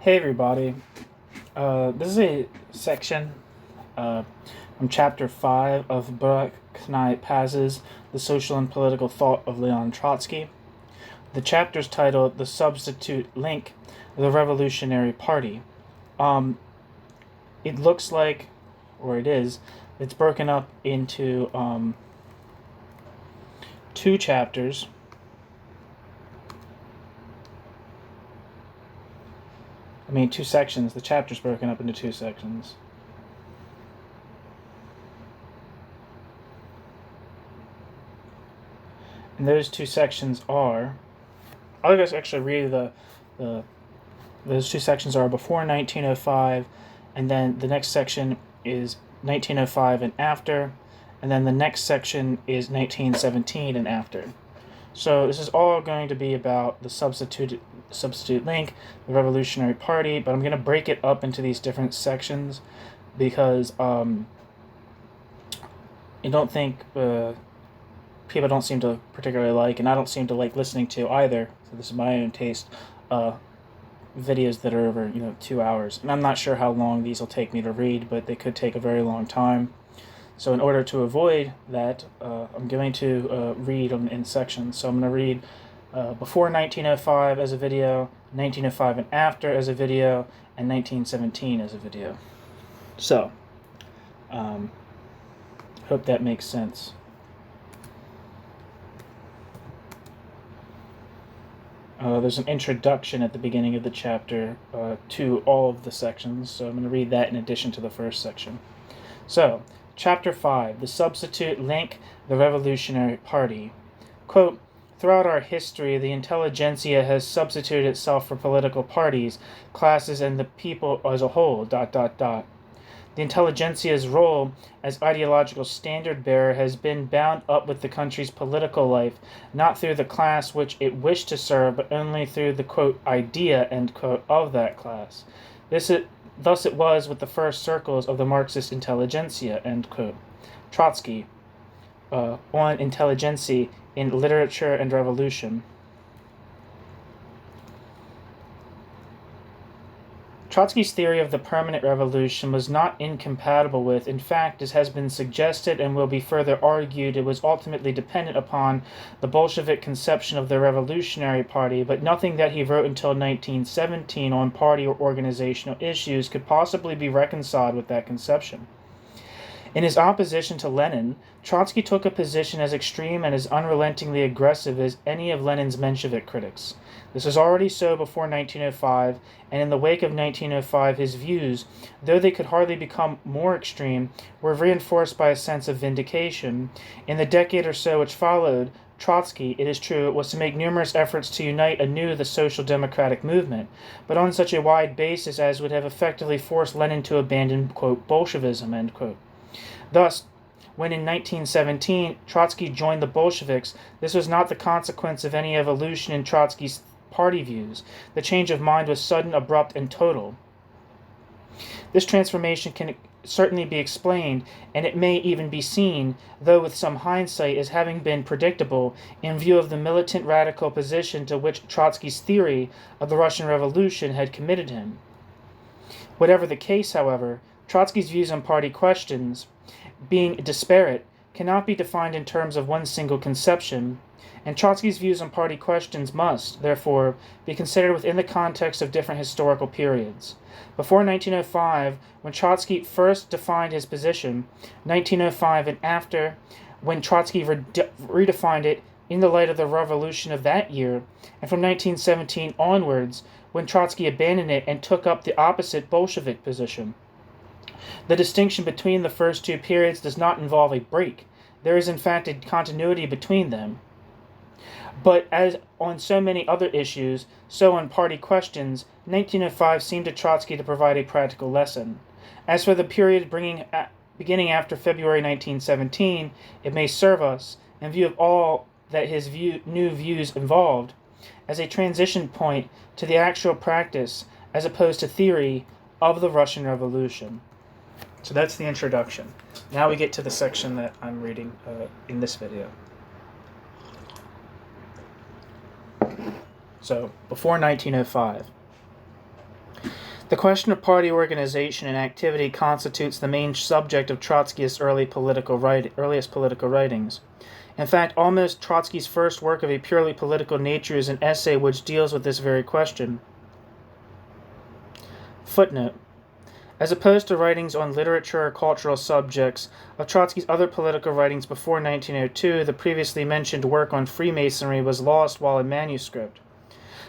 Hey everybody, this is a section from Chapter 5 of Baruch Knei-Paz's The Social and Political Thought of Leon Trotsky. The chapter is titled The Substitute Link, the Revolutionary Party. It looks like, or it is, it's broken up into two chapters. Two sections. The chapter's broken up into two sections. And those two sections are... I'll just actually read those two sections are before 1905, and then the next section is 1905 and after, and then the next section is 1917 and after. So this is all going to be about the substitute link, the Revolutionary Party, but I'm going to break it up into these different sections because I don't think people don't seem to particularly like, and I don't seem to like listening to either, so this is my own taste, videos that are over 2 hours. And I'm not sure how long these will take me to read, but they could take a very long time. So in order to avoid that, I'm going to read them in sections. So I'm going to read before 1905 as a video, 1905 and after as a video, and 1917 as a video. So, hope that makes sense. There's an introduction at the beginning of the chapter to all of the sections, so I'm going to read that in addition to the first section. So, Chapter 5, The Substitute Link, the Revolutionary Party. Quote, throughout our history, the intelligentsia has substituted itself for political parties, classes, and the people as a whole, ... The intelligentsia's role as ideological standard-bearer has been bound up with the country's political life, not through the class which it wished to serve, but only through the, quote, idea, end quote, of that class. Thus it was with the first circles of the Marxist intelligentsia, end quote. Trotsky, on intelligentsia in Literature and Revolution. Trotsky's theory of the permanent revolution was not incompatible with, in fact, as has been suggested and will be further argued, it was ultimately dependent upon the Bolshevik conception of the Revolutionary Party, but nothing that he wrote until 1917 on party or organizational issues could possibly be reconciled with that conception. In his opposition to Lenin, Trotsky took a position as extreme and as unrelentingly aggressive as any of Lenin's Menshevik critics. This was already so before 1905, and in the wake of 1905 his views, though they could hardly become more extreme, were reinforced by a sense of vindication. In the decade or so which followed, Trotsky, it is true, was to make numerous efforts to unite anew the social democratic movement, but on such a wide basis as would have effectively forced Lenin to abandon, quote, Bolshevism, end quote. Thus, when in 1917 Trotsky joined the Bolsheviks, this was not the consequence of any evolution in Trotsky's party views. The change of mind was sudden, abrupt, and total. This transformation can certainly be explained, and it may even be seen, though with some hindsight, as having been predictable in view of the militant radical position to which Trotsky's theory of the Russian Revolution had committed him. Whatever the case, however, Trotsky's views on party questions, being disparate, cannot be defined in terms of one single conception, and Trotsky's views on party questions must, therefore, be considered within the context of different historical periods. Before 1905, when Trotsky first defined his position, 1905 and after, when Trotsky redefined it in the light of the revolution of that year, and from 1917 onwards, when Trotsky abandoned it and took up the opposite Bolshevik position. The distinction between the first two periods does not involve a break. There is in fact a continuity between them. But as on so many other issues, so on party questions, 1905 seemed to Trotsky to provide a practical lesson. As for the period beginning after February 1917, it may serve us, in view of all that his new views involved, as a transition point to the actual practice, as opposed to theory, of the Russian Revolution. So that's the introduction. Now we get to the section that I'm reading in this video. So, before 1905. The question of party organization and activity constitutes the main subject of Trotsky's earliest political writings. In fact, almost Trotsky's first work of a purely political nature is an essay which deals with this very question. Footnote. As opposed to writings on literature or cultural subjects, of Trotsky's other political writings before 1902, the previously mentioned work on Freemasonry was lost while in manuscript.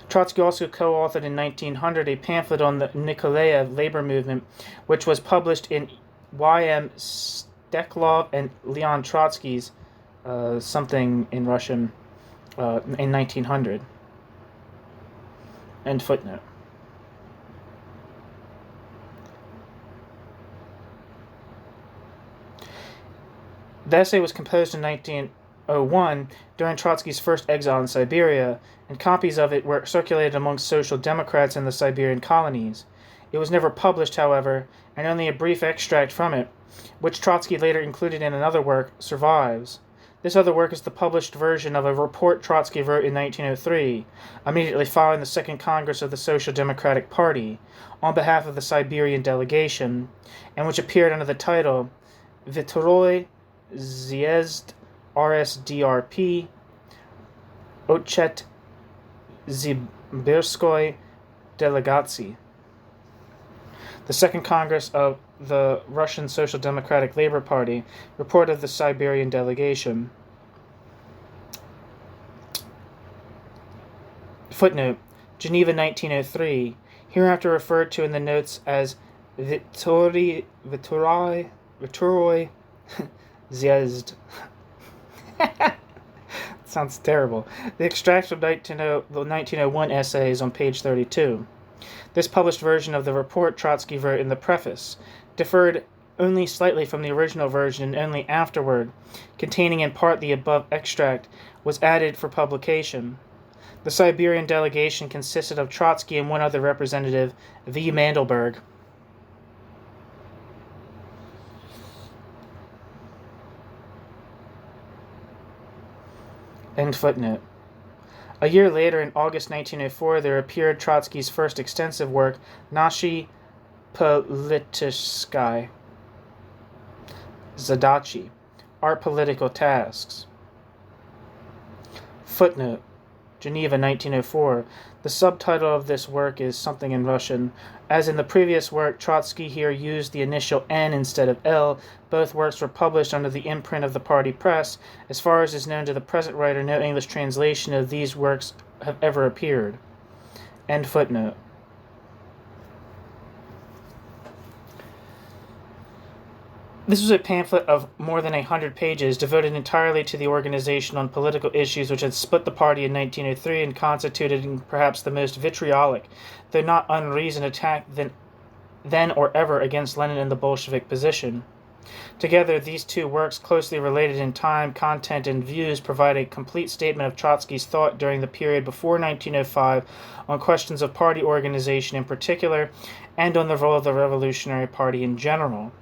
Trotsky also co-authored in 1900 a pamphlet on the Nikolaev labor movement, which was published in Y.M. Steklov and Leon Trotsky's something in Russian in 1900. End footnote. The essay was composed in 1901 during Trotsky's first exile in Siberia, and copies of it were circulated amongst social democrats in the Siberian colonies. It was never published, however, and only a brief extract from it, which Trotsky later included in another work, survives. This other work is the published version of a report Trotsky wrote in 1903, immediately following the Second Congress of the Social Democratic Party, on behalf of the Siberian delegation, and which appeared under the title Vtoroi Z'ezd RSDRP Otchet Zibirskoy Delegatsy. The Second Congress of the Russian Social Democratic Labor Party, report of the Siberian delegation. Footnote. Geneva 1903, hereafter referred to in the notes as Vtoroi Z'ezd. Sounds terrible. The extract from the 1901 essay is on page 32. This published version of the report Trotsky wrote in the preface differed only slightly from the original version, and only afterward, containing in part the above extract, was added for publication. The Siberian delegation consisted of Trotsky and one other representative, V. Mandelberg. End footnote. A year later, in August 1904, there appeared Trotsky's first extensive work, Nashi Politishsky Zadachi, Our Political Tasks. Footnote. Geneva 1904. The subtitle of this work is something in Russian. As in the previous work, Trotsky here used the initial N instead of L. Both works were published under the imprint of the party press. As far as is known to the present writer, no English translation of these works have ever appeared. End footnote. This was a pamphlet of more than 100 pages devoted entirely to the organization on political issues which had split the party in 1903 and constituted perhaps the most vitriolic, though not unreasoned attack then or ever against Lenin and the Bolshevik position. Together, these two works, closely related in time, content, and views, provide a complete statement of Trotsky's thought during the period before 1905 on questions of party organization in particular, and on the role of the Revolutionary Party in general.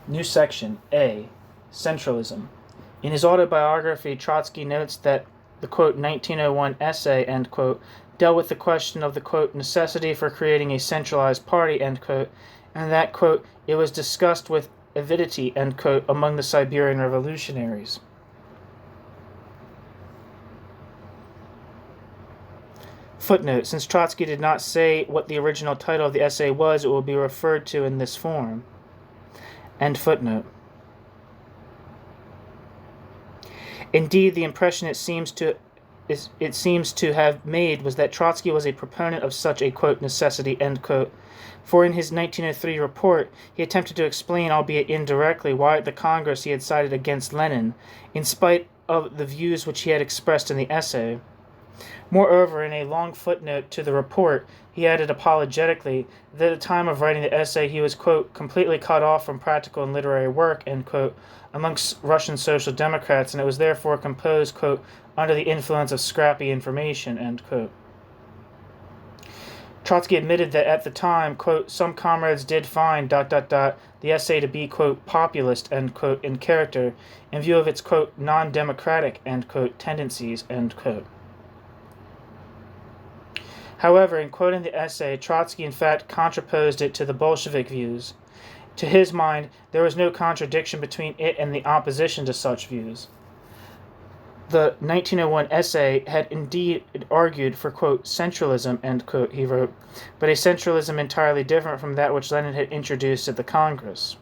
New section A. Centralism. In his autobiography, Trotsky notes that the, quote, 1901 essay, end quote, dealt with the question of the, quote, necessity for creating a centralized party, end quote, and that, quote, it was discussed with avidity, end quote, among the Siberian revolutionaries. Footnote. Since Trotsky did not say what the original title of the essay was, it will be referred to in this form. End footnote. Indeed, the impression it seems to have made was that Trotsky was a proponent of such a, quote, necessity, end quote, for in his 1903 report he attempted to explain, albeit indirectly, why at the Congress he had sided against Lenin, in spite of the views which he had expressed in the essay. Moreover, in a long footnote to the report, he added apologetically that at the time of writing the essay he was, quote, completely cut off from practical and literary work, end quote, amongst Russian social democrats, and it was therefore composed, quote, under the influence of scrappy information, end quote. Trotsky admitted that at the time, quote, some comrades did find, the essay to be, quote, populist, end quote, in character, in view of its, quote, non-democratic, end quote, tendencies, end quote. However, in quoting the essay, Trotsky in fact contraposed it to the Bolshevik views. To his mind, there was no contradiction between it and the opposition to such views. The 1901 essay had indeed argued for, quote, centralism, end quote, he wrote, but a centralism entirely different from that which Lenin had introduced at the Congress.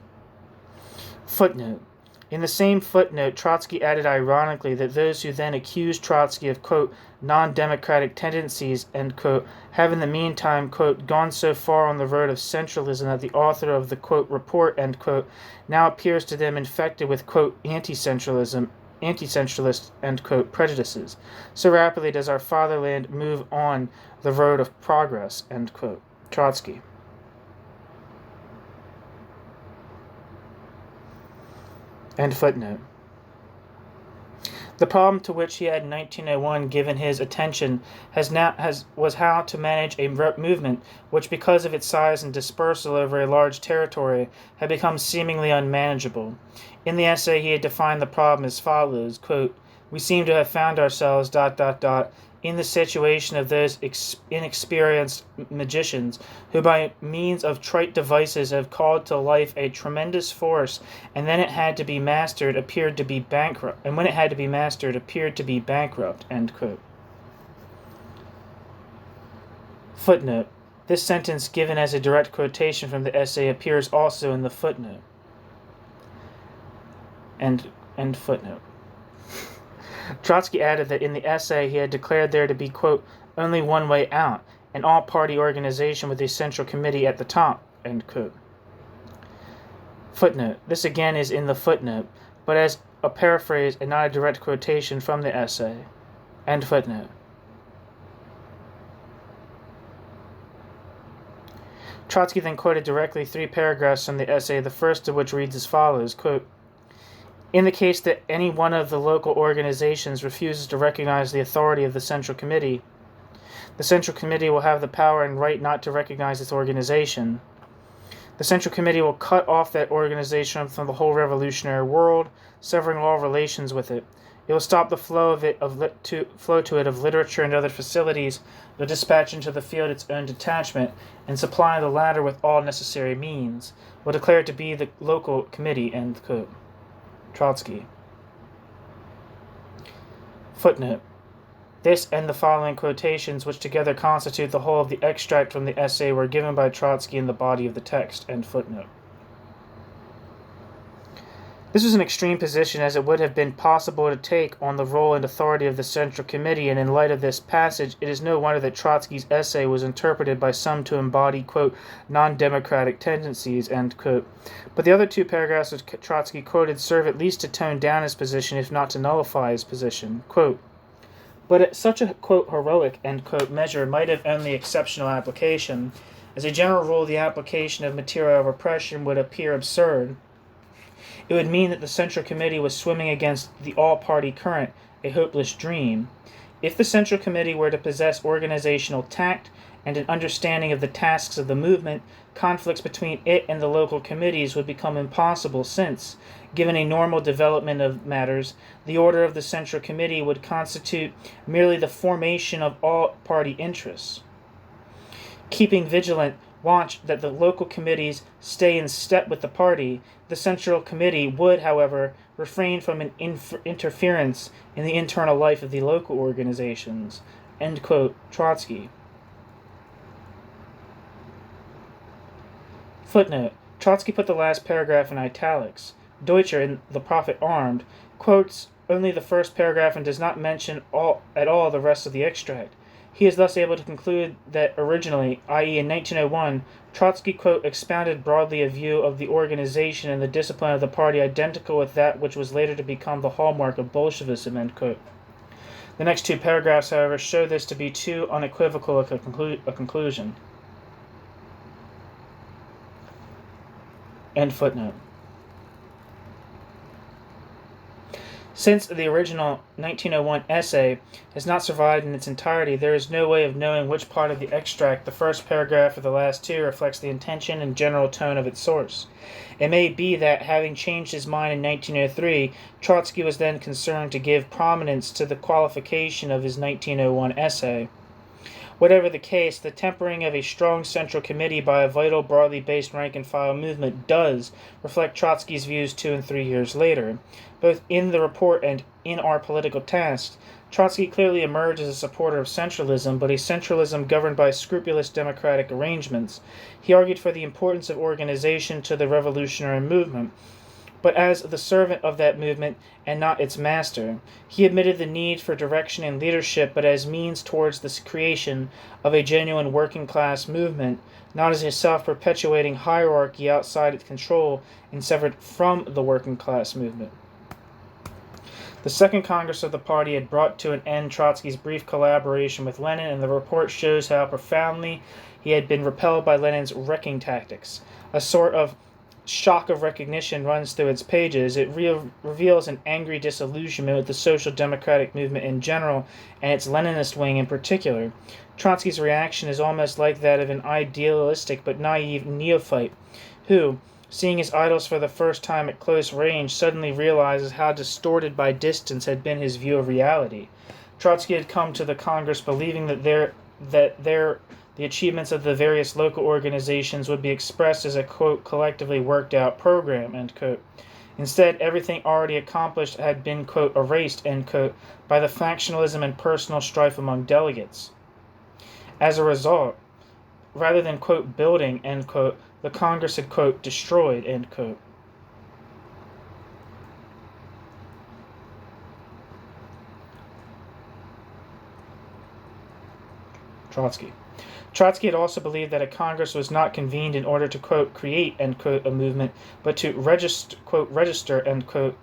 Footnote. In the same footnote, Trotsky added ironically that those who then accused Trotsky of, quote, non-democratic tendencies, end quote, have in the meantime, quote, gone so far on the road of centralism that the author of the, quote, report, end quote, now appears to them infected with, quote, anti-centralist, end quote, prejudices. So rapidly does our fatherland move on the road of progress, end quote. Trotsky. End footnote. The problem to which he had in 1901 given his attention was how to manage a movement which, because of its size and dispersal over a large territory, had become seemingly unmanageable. In the essay, he had defined the problem as follows, quote, "We seem to have found ourselves, in the situation of those inexperienced magicians who by means of trite devices have called to life a tremendous force, and then it had to be mastered appeared to be bankrupt, end quote. Footnote. This sentence, given as a direct quotation from the essay, appears also in the footnote. End footnote. Trotsky added that in the essay he had declared there to be, quote, only one way out, an all-party organization with a central committee at the top, end quote. Footnote. This again is in the footnote, but as a paraphrase and not a direct quotation from the essay. End footnote. Trotsky then quoted directly 3 paragraphs from the essay, the first of which reads as follows, quote, in the case that any one of the local organizations refuses to recognize the authority of the Central Committee, the Central Committee will have the power and right not to recognize its organization. The Central Committee will cut off that organization from the whole revolutionary world, severing all relations with it. It will stop the flow to it of literature and other facilities, will dispatch into the field its own detachment, and supply the latter with all necessary means, will declare it to be the local committee, end quote. Trotsky. Footnote. This and the following quotations, which together constitute the whole of the extract from the essay, were given by Trotsky in the body of the text. End footnote. This was an extreme position, as it would have been possible to take on the role and authority of the Central Committee, and in light of this passage, it is no wonder that Trotsky's essay was interpreted by some to embody, quote, non-democratic tendencies, end quote. But the other 2 paragraphs which Trotsky quoted serve at least to tone down his position, if not to nullify his position. Quote, but such a, quote, heroic, end quote, measure might have only exceptional application. As a general rule, the application of material repression would appear absurd. It would mean that the Central Committee was swimming against the all-party current, a hopeless dream. If the Central Committee were to possess organizational tact and an understanding of the tasks of the movement, conflicts between it and the local committees would become impossible since, given a normal development of matters, the order of the Central Committee would constitute merely the formation of all-party interests. Keeping vigilant watch that the local committees stay in step with the party, the Central Committee would, however, refrain from an interference in the internal life of the local organizations. End quote. Trotsky. Footnote. Trotsky put the last paragraph in italics. Deutscher, in The Prophet Armed, quotes only the first paragraph and does not mention at all the rest of the extract. He is thus able to conclude that originally, i.e. in 1901, Trotsky, quote, expounded broadly a view of the organization and the discipline of the party identical with that which was later to become the hallmark of Bolshevism, end quote. The next 2 paragraphs, however, show this to be too unequivocal a conclusion. End footnote. Since the original 1901 essay has not survived in its entirety, there is no way of knowing which part of the extract, the first paragraph or the last 2, reflects the intention and general tone of its source. It may be that, having changed his mind in 1903, Trotsky was then concerned to give prominence to the qualification of his 1901 essay. Whatever the case, the tempering of a strong central committee by a vital, broadly based rank-and-file movement does reflect Trotsky's views 2 and 3 years later. Both in the report and in our political tasks, Trotsky clearly emerged as a supporter of centralism, but a centralism governed by scrupulous democratic arrangements. He argued for the importance of organization to the revolutionary movement, but as the servant of that movement and not its master. He admitted the need for direction and leadership, but as means towards the creation of a genuine working-class movement, not as a self-perpetuating hierarchy outside its control and severed from the working-class movement. The Second Congress of the party had brought to an end Trotsky's brief collaboration with Lenin, and the report shows how profoundly he had been repelled by Lenin's wrecking tactics. A sort of shock of recognition runs through its pages. It reveals an angry disillusionment with the social democratic movement in general and its Leninist wing in particular. Trotsky's reaction is almost like that of an idealistic but naive neophyte who, seeing his idols for the first time at close range, suddenly realizes how distorted by distance had been his view of reality. Trotsky had come to the Congress believing that the achievements of the various local organizations would be expressed as a, quote, collectively worked out program, end quote. Instead, everything already accomplished had been, quote, erased, end quote, by the factionalism and personal strife among delegates. As a result, rather than, quote, building, end quote, the Congress had, quote, destroyed, end quote. Trotsky had also believed that a Congress was not convened in order to, quote, create, end quote, a movement, but to register, end quote,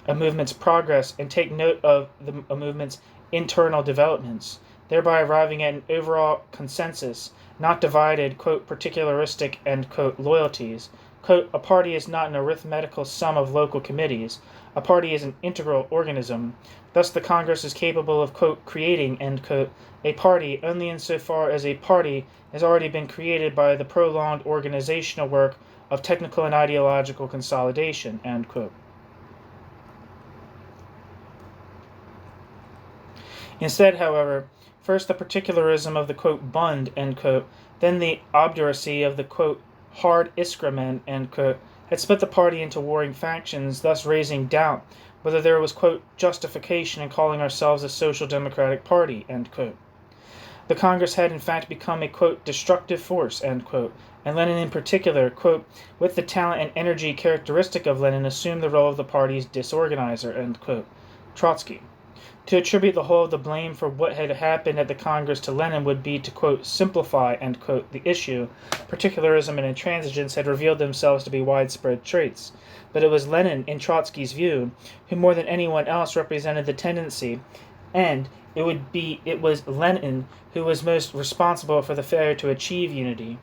a movement's progress and take note of a movement's internal developments, thereby arriving at an overall consensus, not divided, quote, particularistic, end quote, loyalties. Quote, a party is not an arithmetical sum of local committees. A party is an integral organism. Thus the Congress is capable of, quote, creating, end quote, a party only insofar as a party has already been created by the prolonged organizational work of technical and ideological consolidation, end quote. Instead, however, first the particularism of the, quote, Bund, end quote, then the obduracy of the, quote, hard Iskra men, end quote, had split the party into warring factions, thus raising doubt whether there was, quote, justification in calling ourselves a social democratic party, end quote. The Congress had in fact become a, quote, destructive force, end quote, and Lenin in particular, quote, with the talent and energy characteristic of Lenin, assumed the role of the party's disorganizer, end quote. Trotsky. To attribute the whole of the blame for what had happened at the Congress to Lenin would be to, quote, simplify, end quote, the issue. Particularism and intransigence had revealed themselves to be widespread traits. But it was Lenin, in Trotsky's view, who more than anyone else represented the tendency, and it was Lenin who was most responsible for the failure to achieve unity.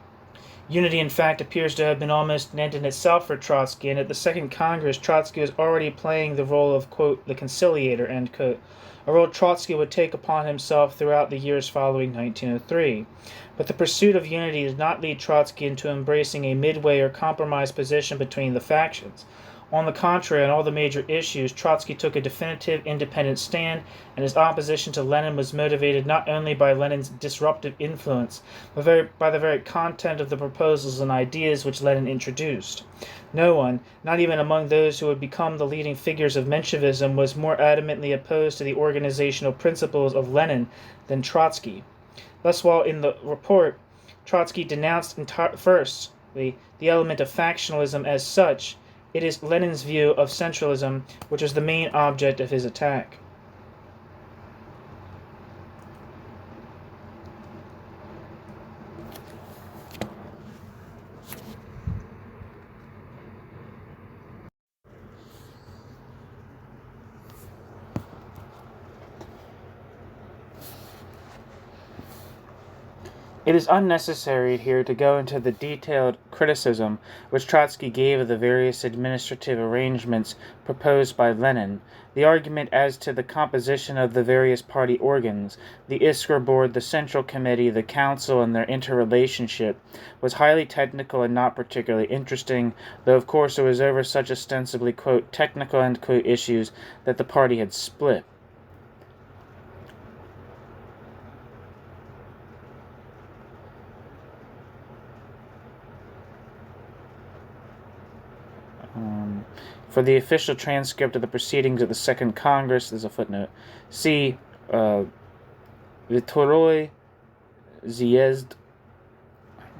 Unity, in fact, appears to have been almost an end in itself for Trotsky, and at the Second Congress, Trotsky was already playing the role of, quote, the conciliator, end quote, a role Trotsky would take upon himself throughout the years following 1903. But the pursuit of unity did not lead Trotsky into embracing a midway or compromise position between the factions. On the contrary, on all the major issues, Trotsky took a definitive independent stand, and his opposition to Lenin was motivated not only by Lenin's disruptive influence, but by the very content of the proposals and ideas which Lenin introduced. No one, not even among those who would become the leading figures of Menshevism, was more adamantly opposed to the organizational principles of Lenin than Trotsky. Thus, while in the report, Trotsky denounced first the element of factionalism as such, it is Lenin's view of centralism which was the main object of his attack. It is unnecessary here to go into the detailed criticism which Trotsky gave of the various administrative arrangements proposed by Lenin. The argument as to the composition of the various party organs, the Iskra board, the Central Committee, the Council, and their interrelationship, was highly technical and not particularly interesting, though of course it was over such ostensibly, quote, technical, end quote, issues that the party had split. For the official transcript of the proceedings of the Second Congress, there's a footnote. See Vitoroi Zjezd,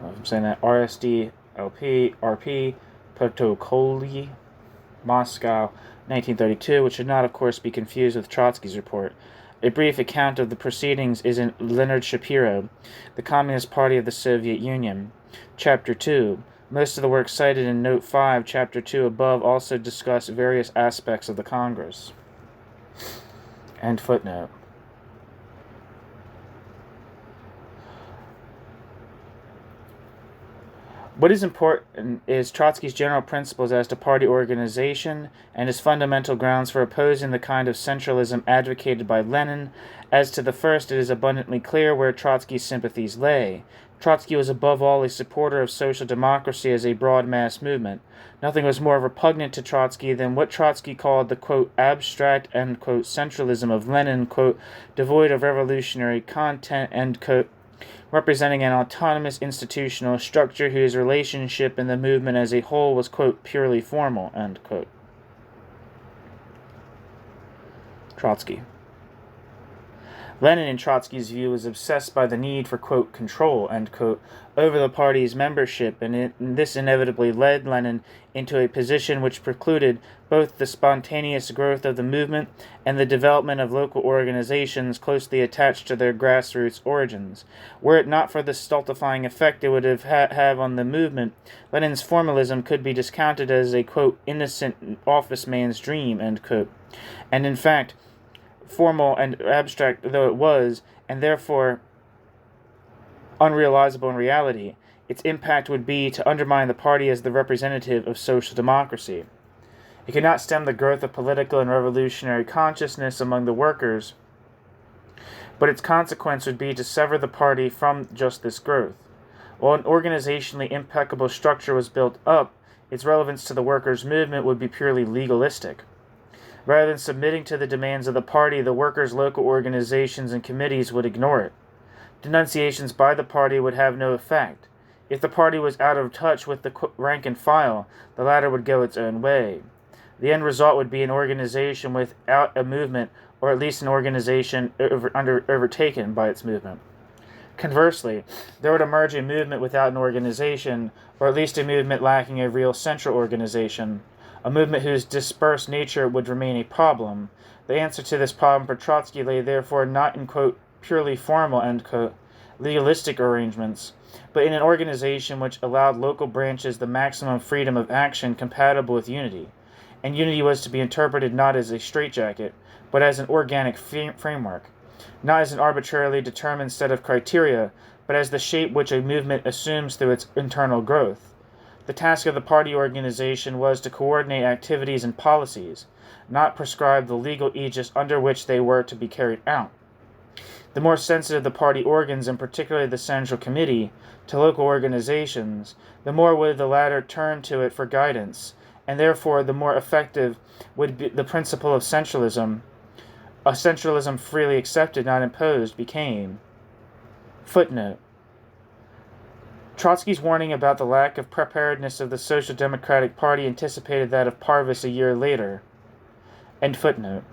I'm saying that, RSD LP RP Protokoli, Moscow, 1932, which should not, of course, be confused with Trotsky's report. A brief account of the proceedings is in Leonard Shapiro, The Communist Party of the Soviet Union, Chapter 2. Most of the work cited in Note 5, Chapter 2 above also discuss various aspects of the Congress. End footnote. What is important is Trotsky's general principles as to party organization and his fundamental grounds for opposing the kind of centralism advocated by Lenin. As to the first, it is abundantly clear where Trotsky's sympathies lay. Trotsky was above all a supporter of social democracy as a broad mass movement. Nothing was more repugnant to Trotsky than what Trotsky called the, quote, abstract, end quote, centralism of Lenin, quote, devoid of revolutionary content, end quote, representing an autonomous institutional structure whose relationship in the movement as a whole was, quote, purely formal, end quote. Trotsky. Lenin, in Trotsky's view, was obsessed by the need for, quote, control, end quote, over the party's membership, and this inevitably led Lenin into a position which precluded both the spontaneous growth of the movement and the development of local organizations closely attached to their grassroots origins. Were it not for the stultifying effect it would have on the movement, Lenin's formalism could be discounted as a, quote, innocent office man's dream, end quote. And in fact, formal and abstract though it was, and therefore unrealizable in reality, its impact would be to undermine the party as the representative of social democracy. It could not stem the growth of political and revolutionary consciousness among the workers, but its consequence would be to sever the party from just this growth. While an organizationally impeccable structure was built up, its relevance to the workers' movement would be purely legalistic. Rather than submitting to the demands of the party, the workers' local organizations and committees would ignore it. Denunciations by the party would have no effect. If the party was out of touch with the rank and file, the latter would go its own way. The end result would be an organization without a movement, or at least an organization overtaken by its movement. Conversely, there would emerge a movement without an organization, or at least a movement lacking a real central organization, a movement whose dispersed nature would remain a problem. The answer to this problem for Trotsky lay therefore not in, quote, purely formal, end quote, legalistic arrangements, but in an organization which allowed local branches the maximum freedom of action compatible with unity. And unity was to be interpreted not as a straitjacket, but as an organic framework, not as an arbitrarily determined set of criteria, but as the shape which a movement assumes through its internal growth. The task of the party organization was to coordinate activities and policies, not prescribe the legal aegis under which they were to be carried out. The more sensitive the party organs, and particularly the Central Committee, to local organizations, the more would the latter turn to it for guidance, and therefore the more effective would be the principle of centralism. A centralism freely accepted, not imposed, became. Footnote. Trotsky's warning about the lack of preparedness of the Social Democratic Party anticipated that of Parvis a year later. End footnote.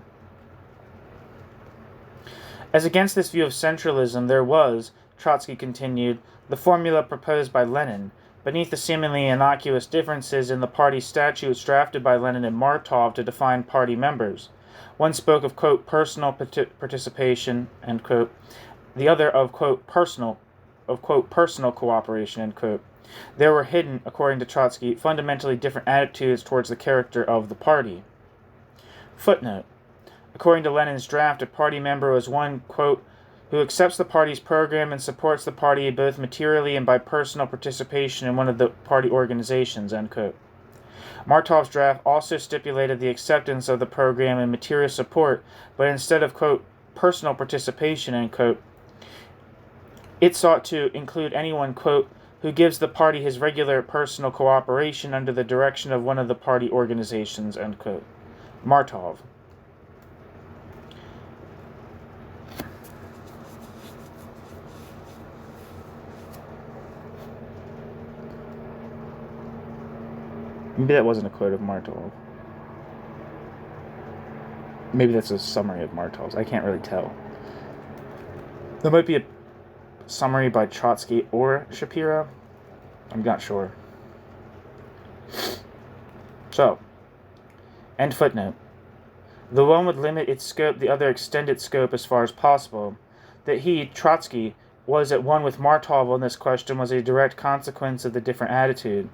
As against this view of centralism, there was, Trotsky continued, the formula proposed by Lenin, beneath the seemingly innocuous differences in the party statutes drafted by Lenin and Martov to define party members. One spoke of, quote, personal participation, end quote, the other of, quote, personal cooperation, end quote. There were hidden, according to Trotsky, fundamentally different attitudes towards the character of the party. Footnote. According to Lenin's draft, a party member was one, quote, who accepts the party's program and supports the party both materially and by personal participation in one of the party organizations, end quote. Martov's draft also stipulated the acceptance of the program and material support, but instead of, quote, personal participation, end quote, it sought to include anyone, quote, who gives the party his regular personal cooperation under the direction of one of the party organizations, end quote. Martov. Maybe that wasn't a quote of Martov. Maybe that's a summary of Martov's. I can't really tell. There might be a summary by Trotsky or Shapiro. I'm not sure. So, end footnote. The one would limit its scope, the other extend its scope as far as possible. That he, Trotsky, was at one with Martov on this question was a direct consequence of the different attitude.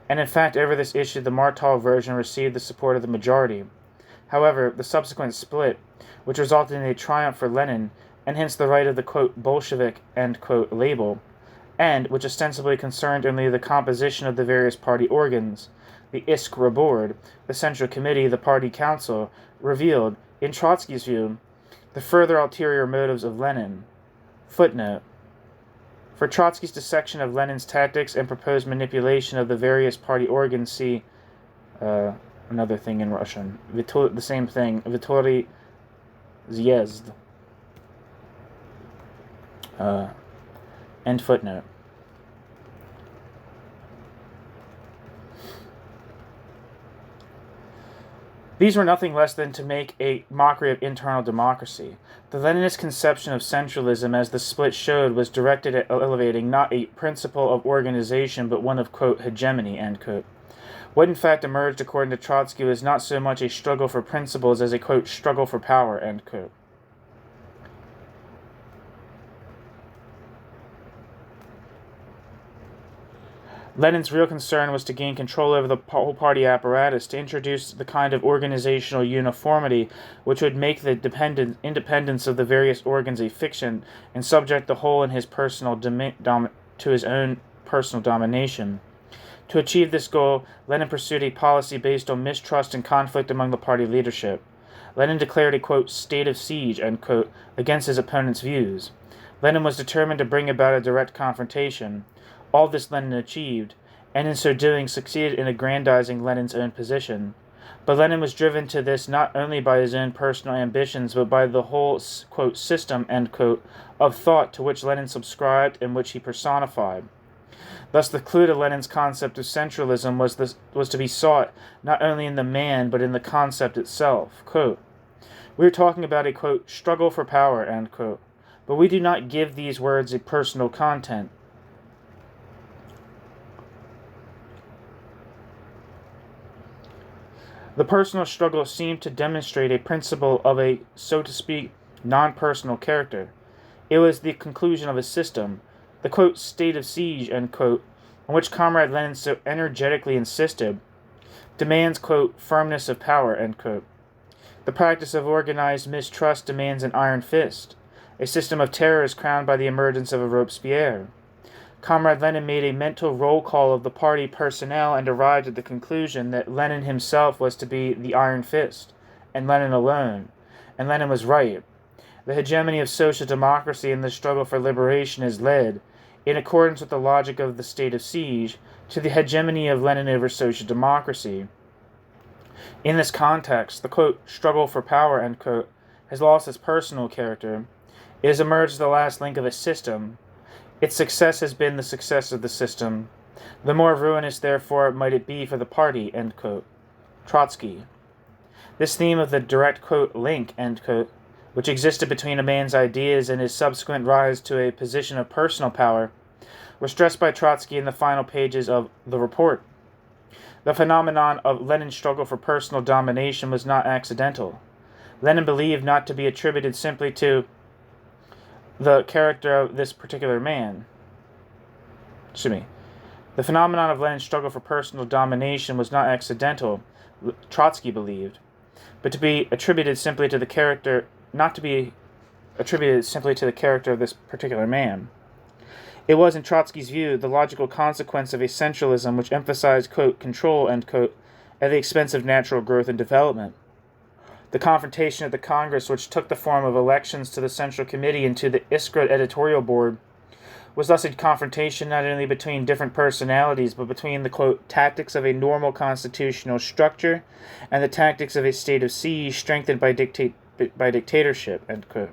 And in fact, over this issue, the Martov version received the support of the majority. However, the subsequent split, which resulted in a triumph for Lenin, and hence the right of the, quote, Bolshevik, end quote, label, and which ostensibly concerned only the composition of the various party organs, the Iskra board, the Central Committee, the Party Council, revealed, in Trotsky's view, the further ulterior motives of Lenin. Footnote. For Trotsky's dissection of Lenin's tactics and proposed manipulation of the various party organs, see another thing in Russian. The same thing. Vitory Zjezd. End footnote. These were nothing less than to make a mockery of internal democracy. The Leninist conception of centralism, as the split showed, was directed at elevating not a principle of organization, but one of, quote, hegemony, end quote. What in fact emerged, according to Trotsky, was not so much a struggle for principles as a, quote, struggle for power, end quote. Lenin's real concern was to gain control over the whole party apparatus, to introduce the kind of organizational uniformity which would make the independence of the various organs a fiction, and subject the whole in his personal to his own personal domination. To achieve this goal, Lenin pursued a policy based on mistrust and conflict among the party leadership. Lenin declared a, quote, state of siege, end quote, against his opponent's views. Lenin was determined to bring about a direct confrontation. All this Lenin achieved, and in so doing succeeded in aggrandizing Lenin's own position. But Lenin was driven to this not only by his own personal ambitions, but by the whole, quote, system, end quote, of thought to which Lenin subscribed and which he personified. Thus the clue to Lenin's concept of centralism was to be sought not only in the man, but in the concept itself. Quote, we are talking about a, quote, struggle for power, end quote, but we do not give these words a personal content. The personal struggle seemed to demonstrate a principle of a, so to speak, non-personal character. It was the conclusion of a system, the, quote, state of siege, end quote, on which Comrade Lenin so energetically insisted, demands, quote, firmness of power, end quote. The practice of organized mistrust demands an iron fist. A system of terror is crowned by the emergence of a Robespierre. Comrade Lenin made a mental roll call of the party personnel and arrived at the conclusion that Lenin himself was to be the iron fist, and Lenin alone. And Lenin was right. The hegemony of social democracy in the struggle for liberation is led, in accordance with the logic of the state of siege, to the hegemony of Lenin over social democracy. In this context, the, quote, struggle for power, end quote, has lost its personal character. It has emerged as the last link of a system. Its success has been the success of the system. The more ruinous, therefore, might it be for the party, end quote. Trotsky. This theme of the direct, quote, link, end quote, which existed between a man's ideas and his subsequent rise to a position of personal power, was stressed by Trotsky in the final pages of the report. The phenomenon of Lenin's struggle for personal domination was not accidental. Lenin believed not to be attributed simply to the character of this particular man. The phenomenon of Lenin's struggle for personal domination was not accidental, Trotsky believed, but to be attributed simply to the character, not to be attributed simply to the character of this particular man. It was, in Trotsky's view, the logical consequence of a centralism which emphasized, quote, control, end quote, at the expense of natural growth and development. The confrontation at the Congress, which took the form of elections to the Central Committee and to the Iskra editorial board, was thus a confrontation not only between different personalities, but between the, quote, tactics of a normal constitutional structure and the tactics of a state of siege strengthened by dictatorship, end quote.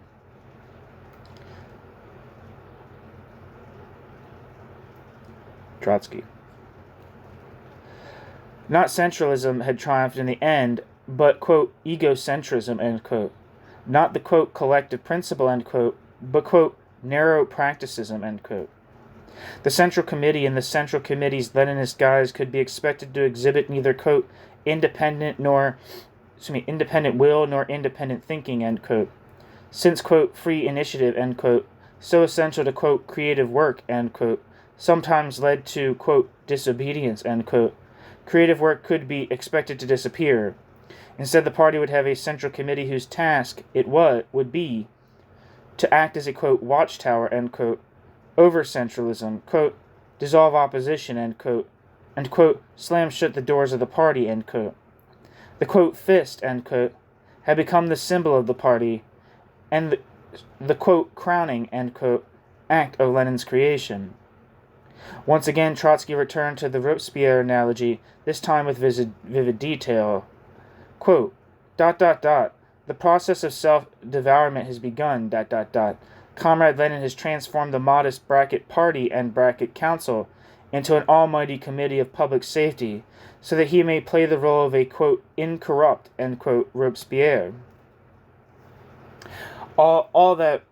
Trotsky. Not centralism had triumphed in the end, but, quote, egocentrism, end quote. Not the, quote, collective principle, end quote, but, quote, narrow practicism, end quote. The Central Committee and the Central Committee's Leninist guise could be expected to exhibit neither, quote, independent will nor independent thinking, end quote. Since, quote, free initiative, end quote, so essential to, quote, creative work, end quote, sometimes led to, quote, disobedience, end quote, creative work could be expected to disappear. Instead, the party would have a central committee whose task would be to act as a, quote, watchtower, end quote, over centralism, quote, dissolve opposition, end quote, and, quote, slam shut the doors of the party, end quote. The, quote, fist, end quote, had become the symbol of the party, and the quote, crowning, end quote, act of Lenin's creation. Once again, Trotsky returned to the Robespierre analogy, this time with vivid detail. Quote, ... the process of self-devourment has begun, ... Comrade Lenin has transformed the modest party and council into an almighty committee of public safety, so that he may play the role of a, quote, incorrupt, end quote, Robespierre. All that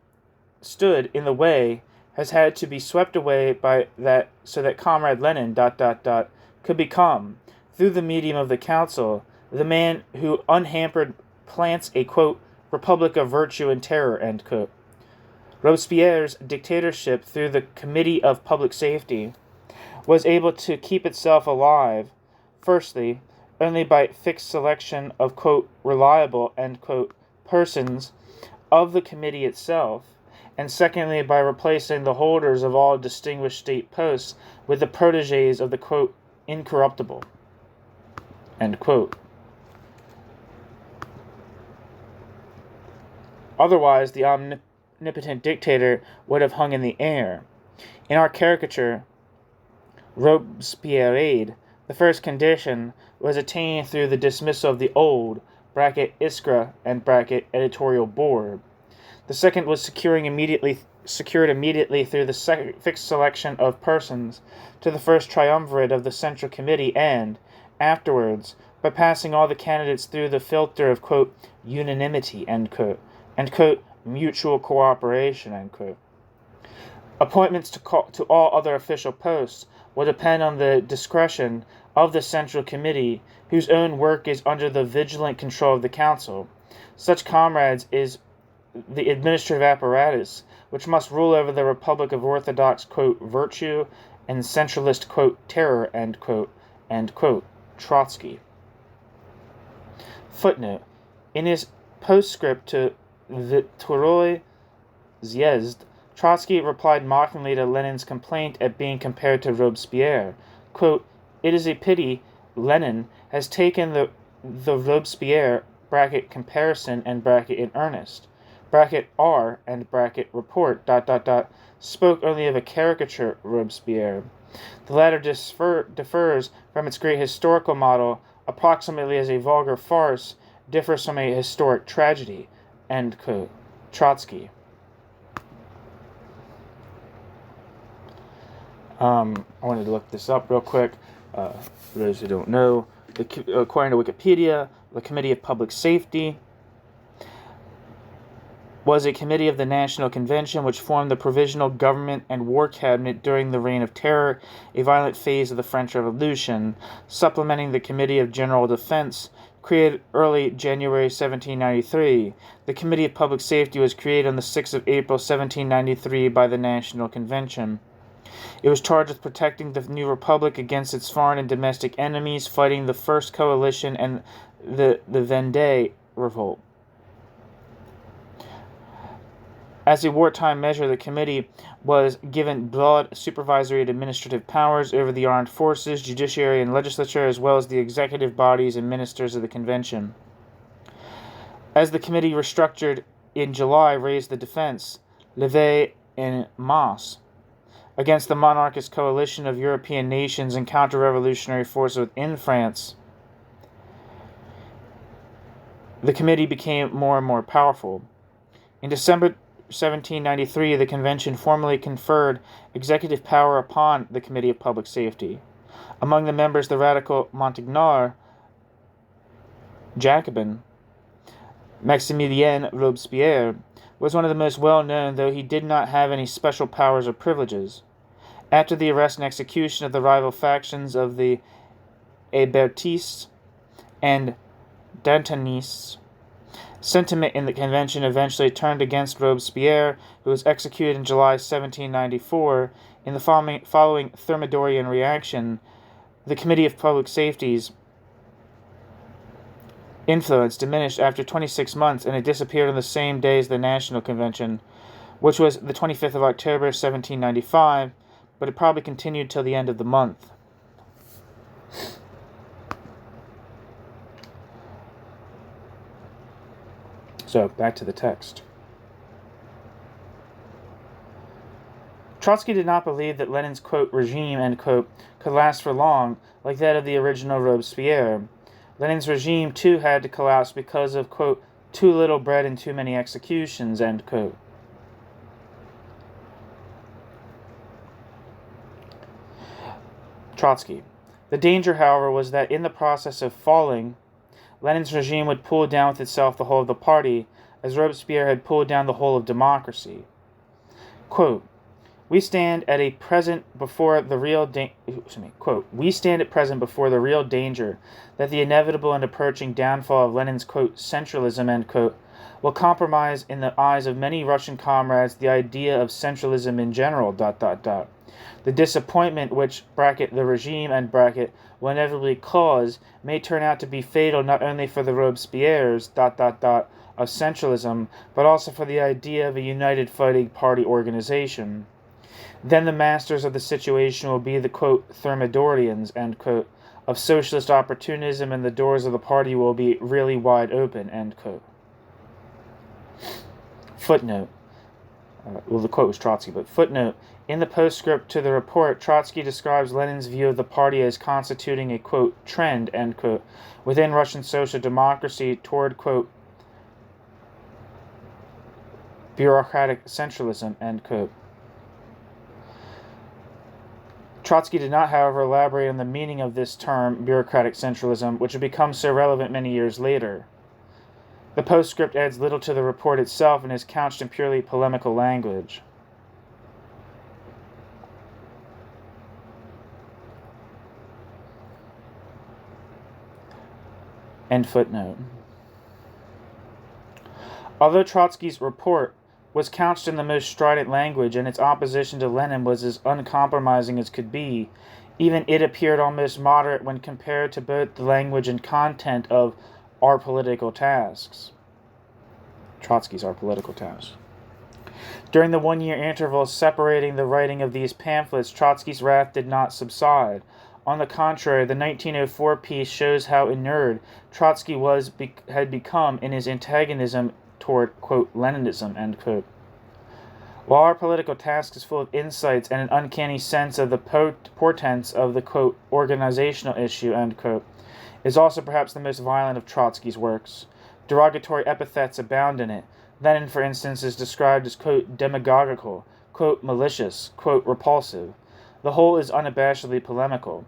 stood in the way has had to be swept away by that, so that Comrade Lenin ... could become, through the medium of the council, the man who unhampered plants a, quote, republic of virtue and terror, end quote. Robespierre's dictatorship through the Committee of Public Safety was able to keep itself alive, firstly, only by fixed selection of, quote, reliable, end quote, persons of the committee itself, and secondly, by replacing the holders of all distinguished state posts with the protégés of the, quote, incorruptible, end quote. Otherwise, the omnipotent dictator would have hung in the air. In our caricature, Robespierre, the first condition was attained through the dismissal of the old (Iskra) and editorial board. The second was secured immediately through the fixed selection of persons to the first triumvirate of the Central Committee, and afterwards by passing all the candidates through the filter of, quote, unanimity, end quote, and, quote, mutual cooperation, end quote. Appointments to all other official posts will depend on the discretion of the Central Committee, whose own work is under the vigilant control of the Council. Such comrades is the administrative apparatus, which must rule over the Republic of Orthodox, quote, virtue and centralist, quote, terror, end quote, Trotsky. Footnote. In his postscript to Vtoroi Zhyezd, Trotsky replied mockingly to Lenin's complaint at being compared to Robespierre. Quote, it is a pity Lenin has taken the Robespierre comparison and in earnest. R and report ... spoke only of a caricature Robespierre. The latter differs from its great historical model approximately as a vulgar farce differs from a historic tragedy, end quote. Trotsky. I wanted to look this up real quick. For those who don't know, according to Wikipedia, the Committee of Public Safety was a committee of the National Convention which formed the Provisional Government and War Cabinet during the Reign of Terror, a violent phase of the French Revolution, supplementing the Committee of General Defense, created early January 1793. The Committee of Public Safety was created on the 6th of April 1793 by the National Convention. It was charged with protecting the new republic against its foreign and domestic enemies, fighting the First Coalition and the Vendée Revolt. As a wartime measure, the committee was given broad supervisory and administrative powers over the armed forces, judiciary, and legislature, as well as the executive bodies and ministers of the convention. As the committee restructured in July, raised the defense, levée en masse, against the monarchist coalition of European nations and counter-revolutionary forces within France, the committee became more and more powerful. In December 1793, the convention formally conferred executive power upon the Committee of Public Safety. Among the members, the radical Montagnard, Jacobin, Maximilien Robespierre, was one of the most well-known, though he did not have any special powers or privileges. After the arrest and execution of the rival factions of the Hébertistes and Dantonists, sentiment in the convention eventually turned against Robespierre, who was executed in July 1794. In the following Thermidorian reaction, the Committee of Public Safety's influence diminished after 26 months, and it disappeared on the same day as the National Convention, which was the 25th of October, 1795, but it probably continued till the end of the month. So, back to the text. Trotsky did not believe that Lenin's, quote, regime, end quote, could last for long, like that of the original Robespierre. Lenin's regime, too, had to collapse because of, quote, too little bread and too many executions, end quote. Trotsky. The danger, however, was that in the process of falling, Lenin's regime would pull down with itself the whole of the party, as Robespierre had pulled down the whole of democracy. Quote, we stand at present before the real danger that the inevitable and approaching downfall of Lenin's, quote, centralism, end quote, will compromise in the eyes of many Russian comrades the idea of centralism in general, ... The disappointment which, the regime, will inevitably cause may turn out to be fatal not only for the Robespierres, ... of centralism, but also for the idea of a united fighting party organization. Then the masters of the situation will be the, quote, Thermidorians, end quote, of socialist opportunism, and the doors of the party will be really wide open, end quote. Footnote. The quote was Trotsky, but footnote. In the postscript to the report, Trotsky describes Lenin's view of the party as constituting a, quote, trend, end quote, within Russian social democracy toward, quote, bureaucratic centralism, end quote. Trotsky did not, however, elaborate on the meaning of this term, bureaucratic centralism, which had become so relevant many years later. The postscript adds little to the report itself and is couched in purely polemical language. End footnote. Although Trotsky's report was couched in the most strident language, and its opposition to Lenin was as uncompromising as could be, even it appeared almost moderate when compared to both the language and content of Our Political Tasks. Trotsky's Our Political Tasks. During the one-year interval separating the writing of these pamphlets, Trotsky's wrath did not subside. On the contrary, the 1904 piece shows how inured Trotsky had become in his antagonism toward, quote, Leninism, end quote. While Our Political Task is full of insights and an uncanny sense of the portents of the, quote, organizational issue, end quote, is also perhaps the most violent of Trotsky's works. Derogatory epithets abound in it. Lenin, for instance, is described as, quote, demagogical, quote, malicious, quote, repulsive. The whole is unabashedly polemical.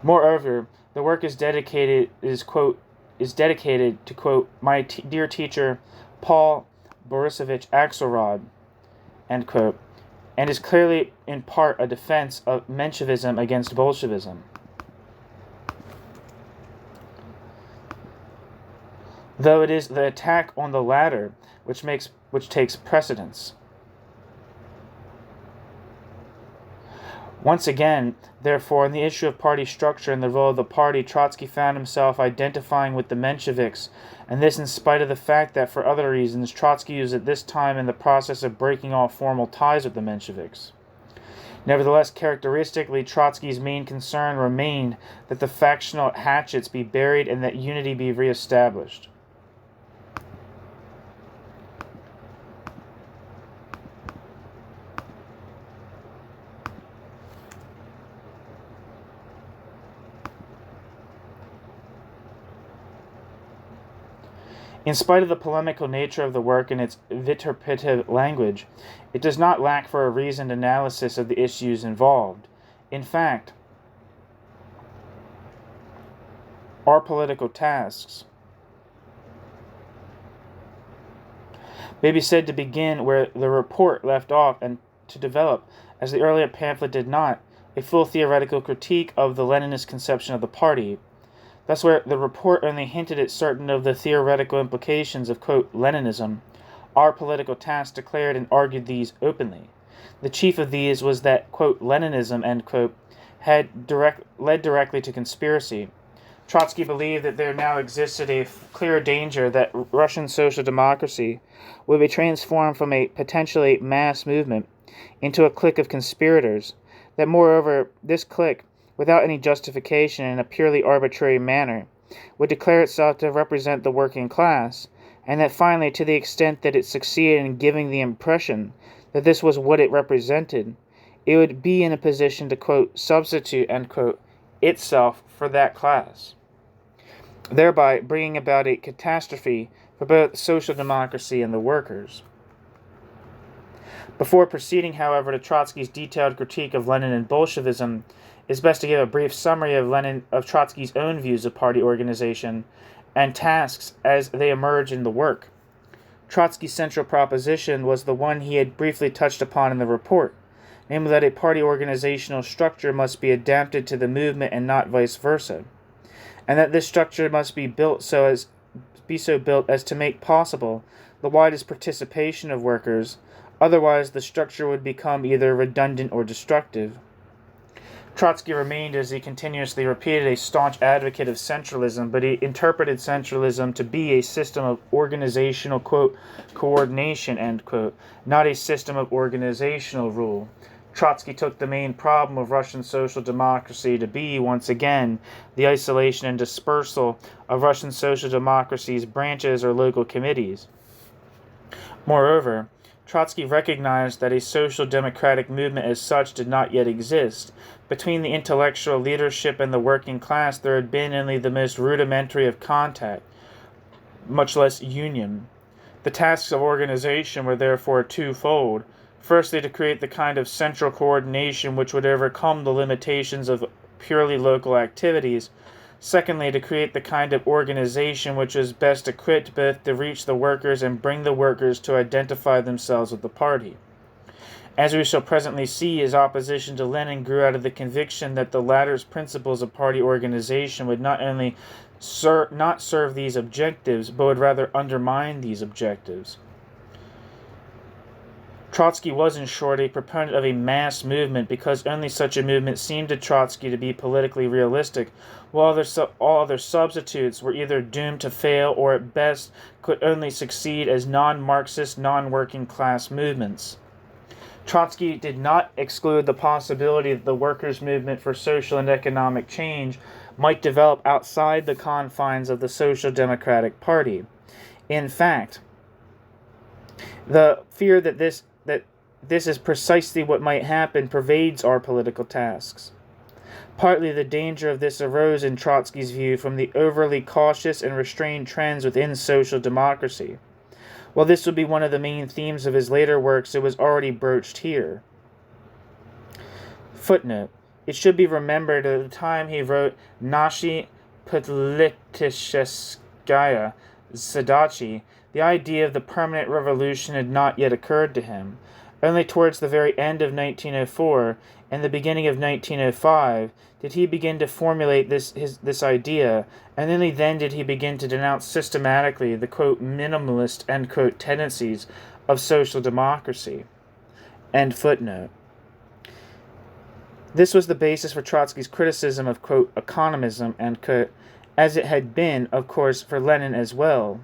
Moreover, the work is dedicated to, quote, my dear teacher, Paul Borisovich Axelrod, end quote, and is clearly in part a defense of Menshevism against Bolshevism. Though it is the attack on the latter which takes precedence. Once again, therefore, in the issue of party structure and the role of the party, Trotsky found himself identifying with the Mensheviks, and this in spite of the fact that, for other reasons, Trotsky was at this time in the process of breaking all formal ties with the Mensheviks. Nevertheless, characteristically, Trotsky's main concern remained that the factional hatchets be buried and that unity be reestablished. In spite of the polemical nature of the work and its vituperative language, it does not lack for a reasoned analysis of the issues involved. In fact, Our political tasks may be said to begin where the report left off and to develop, as the earlier pamphlet did not, a full theoretical critique of the Leninist conception of the party. Thus, where the report only hinted at certain of the theoretical implications of, quote, Leninism, our political task declared and argued these openly. The chief of these was that, quote, Leninism, end quote, had led directly to conspiracy. Trotsky believed that there now existed a clear danger that Russian social democracy would be transformed from a potentially mass movement into a clique of conspirators, that moreover this clique, without any justification in a purely arbitrary manner, would declare itself to represent the working class, and that finally, to the extent that it succeeded in giving the impression that this was what it represented, it would be in a position to, quote, substitute, end quote, itself for that class, thereby bringing about a catastrophe for both social democracy and the workers. Before proceeding, however, to Trotsky's detailed critique of Lenin and Bolshevism, it is best to give a brief summary of Trotsky's own views of party organization and tasks as they emerge in the work. Trotsky's central proposition was the one he had briefly touched upon in the report, namely that a party organizational structure must be adapted to the movement and not vice versa, and that this structure must be so built as to make possible the widest participation of workers. Otherwise, the structure would become either redundant or destructive. Trotsky remained, as he continuously repeated, a staunch advocate of centralism, but he interpreted centralism to be a system of organizational, quote, coordination, end quote, not a system of organizational rule. Trotsky took the main problem of Russian social democracy to be, once again, the isolation and dispersal of Russian social democracy's branches or local committees. Moreover, Trotsky recognized that a social democratic movement as such did not yet exist. Between the intellectual leadership and the working class there had been only the most rudimentary of contact, much less union. The tasks of organization were therefore twofold. Firstly, to create the kind of central coordination which would overcome the limitations of purely local activities. Secondly, to create the kind of organization which was best equipped both to reach the workers and bring the workers to identify themselves with the party. As we shall presently see, his opposition to Lenin grew out of the conviction that the latter's principles of party organization would not only not serve these objectives, but would rather undermine these objectives. Trotsky was, in short, a proponent of a mass movement because only such a movement seemed to Trotsky to be politically realistic, while all other substitutes were either doomed to fail or at best could only succeed as non-Marxist, non-working class movements. Trotsky did not exclude the possibility that the workers' movement for social and economic change might develop outside the confines of the Social Democratic Party. In fact, the fear that this is precisely what might happen pervades our political tasks. Partly the danger of this arose in Trotsky's view from the overly cautious and restrained trends within social democracy. While this would be one of the main themes of his later works, it was already broached here. Footnote. It should be remembered at the time he wrote Nashi Politicheskaya Zadachi, the idea of the permanent revolution had not yet occurred to him. Only towards the very end of 1904 and the beginning of 1905 did he begin to formulate this idea, and only then did he begin to denounce systematically the, quote, minimalist, end quote, tendencies of social democracy. End footnote. This was the basis for Trotsky's criticism of, quote, economism, end quote, as it had been, of course, for Lenin as well.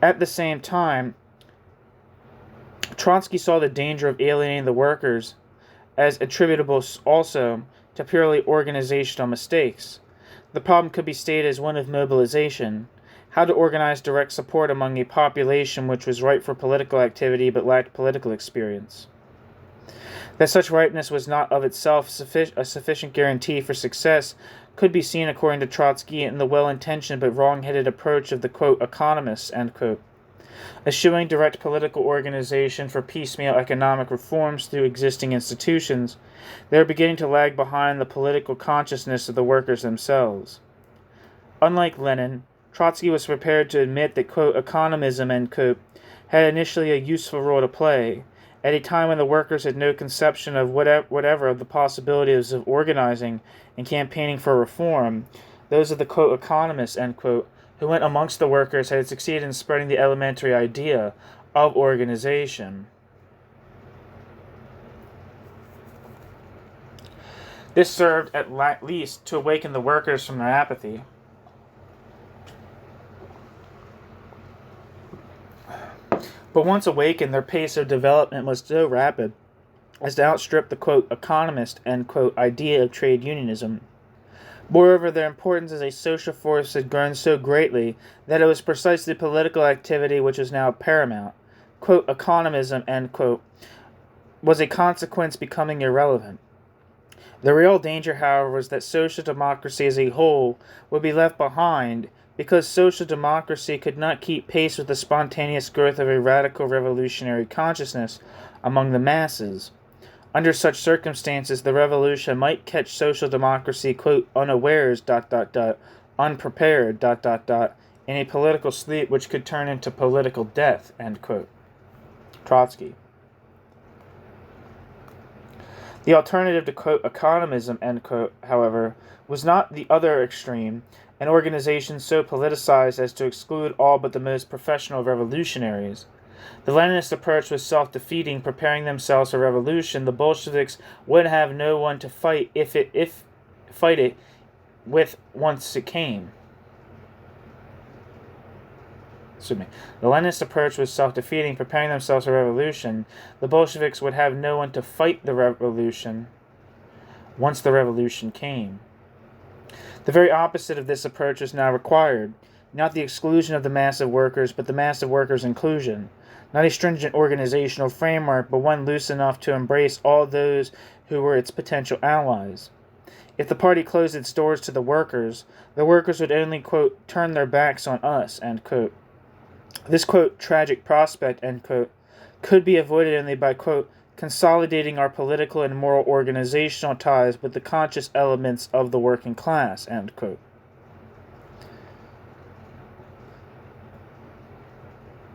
At the same time, Trotsky saw the danger of alienating the workers as attributable also to purely organizational mistakes. The problem could be stated as one of mobilization, how to organize direct support among a population which was ripe for political activity but lacked political experience. That such ripeness was not of itself a sufficient guarantee for success could be seen, according to Trotsky, in the well-intentioned but wrong-headed approach of the, quote, economists, end quote. eschewing direct political organization for piecemeal economic reforms through existing institutions, they are beginning to lag behind the political consciousness of the workers themselves. Unlike Lenin, Trotsky was prepared to admit that, quote, economism, end quote, had initially a useful role to play, at a time when the workers had no conception of whatever of the possibilities of organizing and campaigning for reform. Those of the, quote, economists, end quote, who went amongst the workers had succeeded in spreading the elementary idea of organization. This served at least to awaken the workers from their apathy. But once awakened, their pace of development was so rapid as to outstrip the, quote, economist, end quote, idea of trade unionism. Moreover, their importance as a social force had grown so greatly that it was precisely political activity which was now paramount. Quote, economism, end quote, was a consequence becoming irrelevant. The real danger, however, was that social democracy as a whole would be left behind, because social democracy could not keep pace with the spontaneous growth of a radical revolutionary consciousness among the masses. Under such circumstances, the revolution might catch social democracy, quote, unawares, unprepared, in a political sleep which could turn into political death, end quote. Trotsky. The alternative to, quote, economism, end quote, however, was not the other extreme, an organization so politicized as to exclude all but the most professional revolutionaries. The Leninist approach was self-defeating. Preparing themselves for revolution, the Bolsheviks would have no one to fight it with once it came. The Leninist approach was self-defeating. Preparing themselves for revolution, the Bolsheviks would have no one to fight the revolution once the revolution came. The very opposite of this approach is now required, not the exclusion of the mass of workers, but the mass of workers' inclusion, not a stringent organizational framework, but one loose enough to embrace all those who were its potential allies. If the party closed its doors to the workers would only, quote, turn their backs on us, end quote. This, quote, tragic prospect, end quote, could be avoided only by, quote, consolidating our political and moral organizational ties with the conscious elements of the working class, end quote.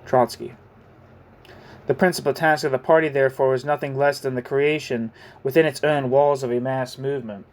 Trotsky. The principal task of the party, therefore, was nothing less than the creation, within its own walls, of a mass movement.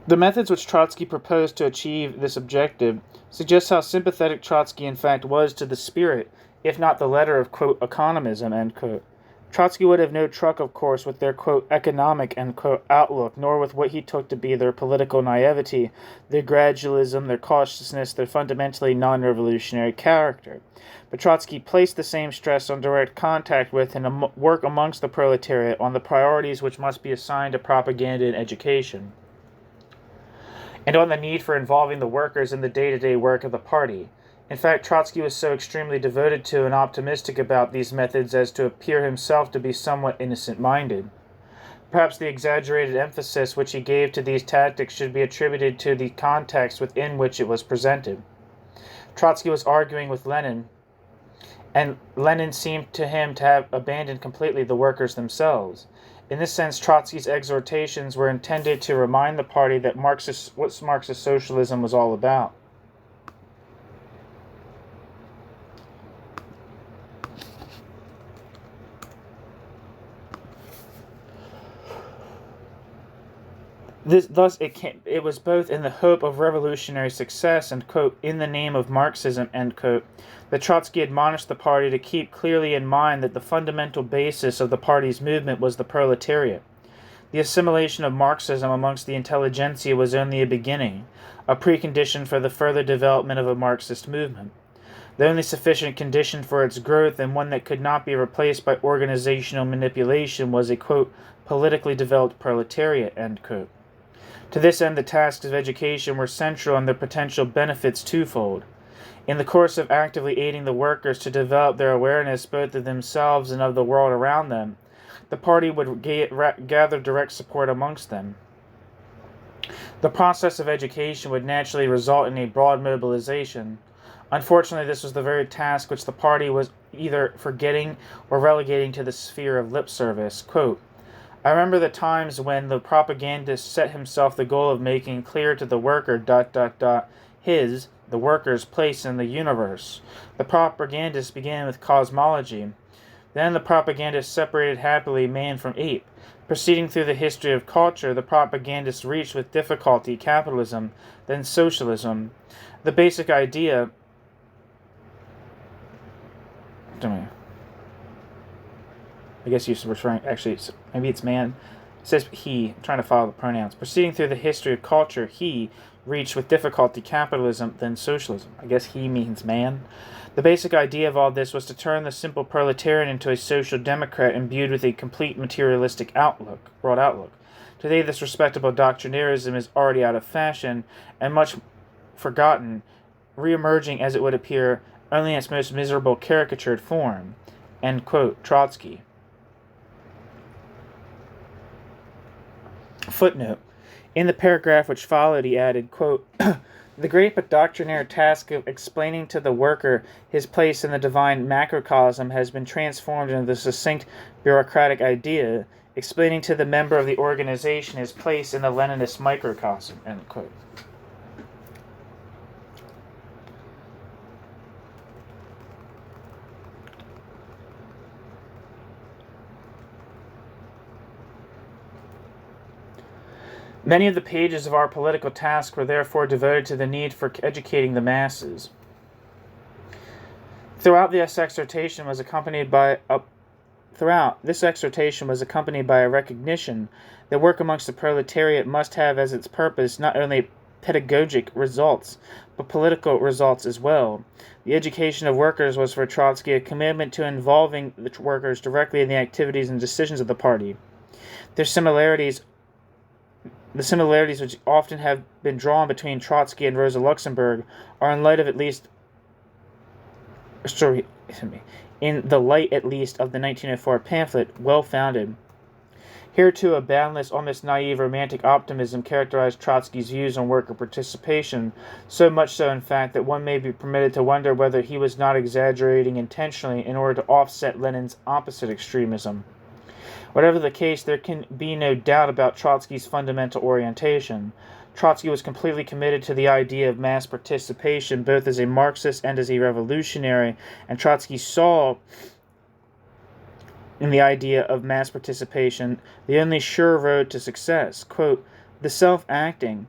The methods which Trotsky proposed to achieve this objective suggest how sympathetic Trotsky in fact was to the spirit, if not the letter of, quote, economism, end quote. Trotsky would have no truck, of course, with their, quote, economic, end quote, outlook, nor with what he took to be their political naivety, their gradualism, their cautiousness, their fundamentally non-revolutionary character. But Trotsky placed the same stress on direct contact with and work amongst the proletariat, on the priorities which must be assigned to propaganda and education, and on the need for involving the workers in the day-to-day work of the party. In fact, Trotsky was so extremely devoted to and optimistic about these methods as to appear himself to be somewhat innocent-minded. Perhaps the exaggerated emphasis which he gave to these tactics should be attributed to the context within which it was presented. Trotsky was arguing with Lenin, and Lenin seemed to him to have abandoned completely the workers themselves. In this sense, Trotsky's exhortations were intended to remind the party that what Marxist socialism was all about. It was both in the hope of revolutionary success and, quote, in the name of Marxism, end quote, that Trotsky admonished the party to keep clearly in mind that the fundamental basis of the party's movement was the proletariat. The assimilation of Marxism amongst the intelligentsia was only a beginning, a precondition for the further development of a Marxist movement. The only sufficient condition for its growth, and one that could not be replaced by organizational manipulation, was a, quote, politically developed proletariat, end quote. To this end, the tasks of education were central and their potential benefits twofold. In the course of actively aiding the workers to develop their awareness both of themselves and of the world around them, the party would gather direct support amongst them. The process of education would naturally result in a broad mobilization. Unfortunately, this was the very task which the party was either forgetting or relegating to the sphere of lip service. Quote, I remember the times when the propagandist set himself the goal of making clear to the worker ... his, the worker's, place in the universe. The propagandist began with cosmology. Then the propagandist separated happily man from ape. Proceeding through the history of culture, the propagandist reached with difficulty capitalism, then socialism. The basic idea... I guess you're referring, actually, maybe it's man. It says he, I'm trying to follow the pronouns. Proceeding through the history of culture, he reached with difficulty capitalism, then socialism. I guess he means man. The basic idea of all this was to turn the simple proletarian into a social democrat imbued with a complete materialistic broad outlook. Today, this respectable doctrinarism is already out of fashion and much forgotten, re-emerging, as it would appear, only in its most miserable caricatured form. End quote. Trotsky. Footnote. In the paragraph which followed, he added, quote, the great but doctrinaire task of explaining to the worker his place in the divine macrocosm has been transformed into the succinct bureaucratic idea, explaining to the member of the organization his place in the Leninist microcosm, end quote. Many of the pages of our political task were therefore devoted to the need for educating the masses. Throughout, this exhortation was accompanied by a recognition that work amongst the proletariat must have as its purpose not only pedagogic results, but political results as well. The education of workers was for Trotsky a commitment to involving the workers directly in the activities and decisions of the party. The similarities which often have been drawn between Trotsky and Rosa Luxemburg are in the light at least of the 1904 pamphlet, well-founded. Here too a boundless, almost naive, romantic optimism characterized Trotsky's views on worker participation, so much so in fact that one may be permitted to wonder whether he was not exaggerating intentionally in order to offset Lenin's opposite extremism. Whatever the case, there can be no doubt about Trotsky's fundamental orientation. Trotsky was completely committed to the idea of mass participation, both as a Marxist and as a revolutionary, and Trotsky saw in the idea of mass participation the only sure road to success. Quote, the self-acting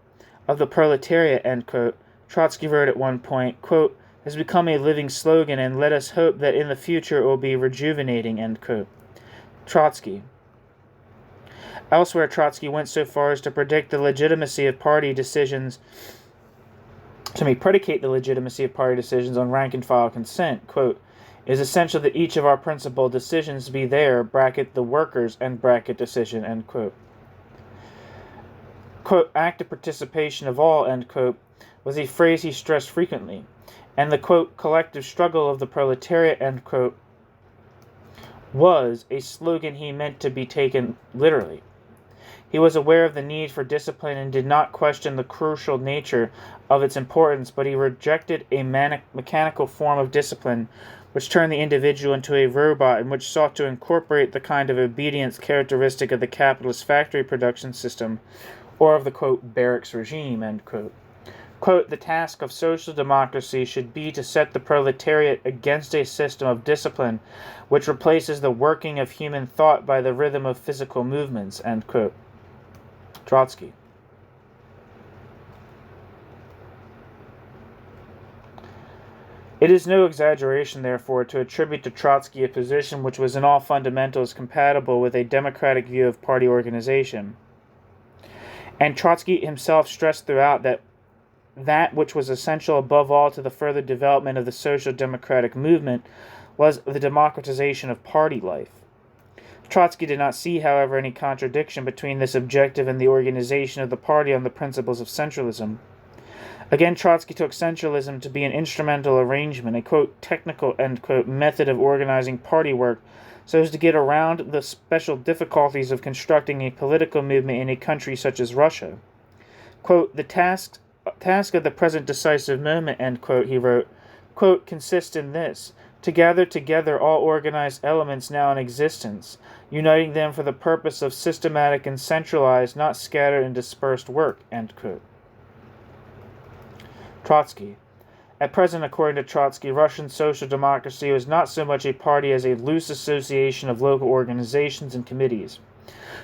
of the proletariat, end quote, Trotsky wrote at one point, quote, has become a living slogan, and let us hope that in the future it will be rejuvenating, end quote. Trotsky. Elsewhere, Trotsky went so far as to predicate the legitimacy of party decisions on rank-and-file consent. Quote, it is essential that each of our principal decisions be there, bracket the workers, and bracket decision, end quote. Quote, active participation of all, end quote, was a phrase he stressed frequently, and the, quote, collective struggle of the proletariat, end quote, was a slogan he meant to be taken literally. He was aware of the need for discipline and did not question the crucial nature of its importance, but he rejected a mechanical form of discipline which turned the individual into a robot and which sought to incorporate the kind of obedience characteristic of the capitalist factory production system, or of the, quote, barracks regime, end quote. Quote, the task of social democracy should be to set the proletariat against a system of discipline which replaces the working of human thought by the rhythm of physical movements, end quote. Trotsky. It is no exaggeration, therefore, to attribute to Trotsky a position which was in all fundamentals compatible with a democratic view of party organization. And Trotsky himself stressed throughout that which was essential above all to the further development of the social democratic movement was the democratization of party life. Trotsky did not see, however, any contradiction between this objective and the organization of the party on the principles of centralism. Again, Trotsky took centralism to be an instrumental arrangement, a, quote, technical, end quote, method of organizing party work so as to get around the special difficulties of constructing a political movement in a country such as Russia. Quote, the task of the present decisive moment, end quote, he wrote, quote, consists in this, to gather together all organized elements now in existence, uniting them for the purpose of systematic and centralized, not scattered and dispersed work, end quote. Trotsky. At present, according to Trotsky, Russian social democracy was not so much a party as a loose association of local organizations and committees.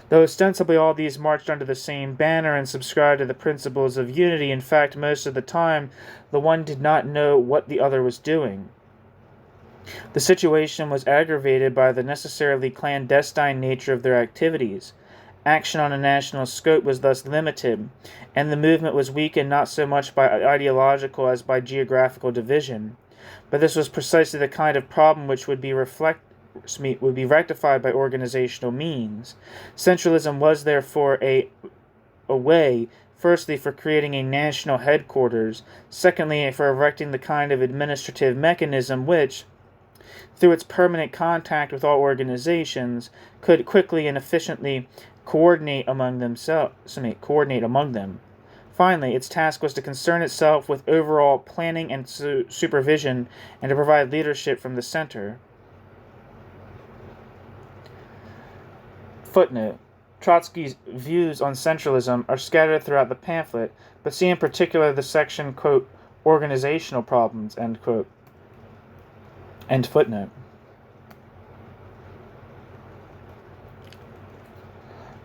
Though ostensibly all these marched under the same banner and subscribed to the principles of unity, in fact, most of the time, the one did not know what the other was doing. The situation was aggravated by the necessarily clandestine nature of their activities. Action on a national scope was thus limited, and the movement was weakened not so much by ideological as by geographical division. But this was precisely the kind of problem which would be rectified by organizational means. Centralism was therefore a way, firstly, for creating a national headquarters, secondly, for erecting the kind of administrative mechanism which, through its permanent contact with all organizations, could quickly and efficiently coordinate among them. Finally, its task was to concern itself with overall planning and supervision, and to provide leadership from the center. Footnote. Trotsky's views on centralism are scattered throughout the pamphlet, but see in particular the section, quote, organizational problems, end quote. End footnote.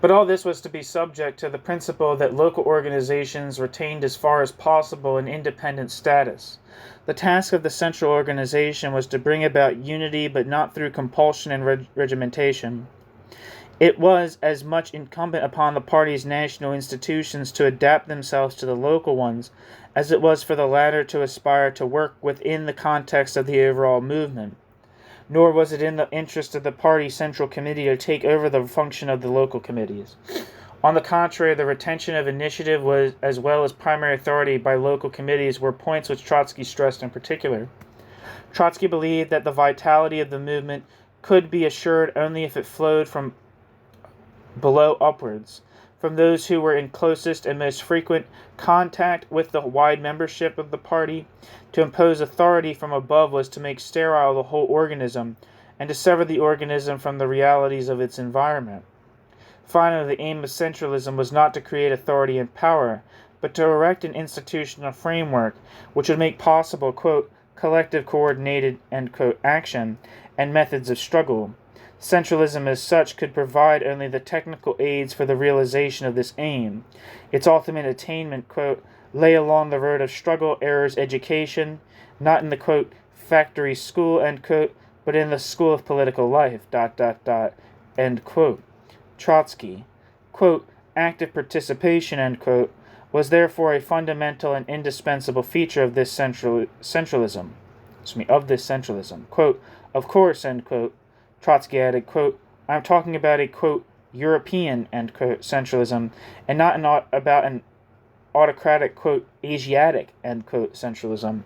But all this was to be subject to the principle that local organizations retained as far as possible an independent status. The task of the central organization was to bring about unity, but not through compulsion and regimentation. It was as much incumbent upon the party's national institutions to adapt themselves to the local ones, as it was for the latter to aspire to work within the context of the overall movement. Nor was it in the interest of the party central committee to take over the function of the local committees. On the contrary, the retention of initiative was, as well as primary authority by local committees, were points which Trotsky stressed in particular. Trotsky believed that the vitality of the movement could be assured only if it flowed from below upwards, from those who were in closest and most frequent contact with the wide membership of the party. To impose authority from above was to make sterile the whole organism, and to sever the organism from the realities of its environment. Finally, the aim of centralism was not to create authority and power, but to erect an institutional framework which would make possible, quote, collective coordinated, end quote, action and methods of struggle. Centralism as such could provide only the technical aids for the realization of this aim. Its ultimate attainment, quote, lay along the road of struggle, errors, education, not in the, quote, factory school, end quote, but in the school of political life, ... end quote. Trotsky, quote, active participation, end quote, was therefore a fundamental and indispensable feature of this centralism. Quote, of course, end quote, Trotsky added, quote, I'm talking about a, quote, European, end quote, centralism, and not about an autocratic, quote, Asiatic, end quote, centralism.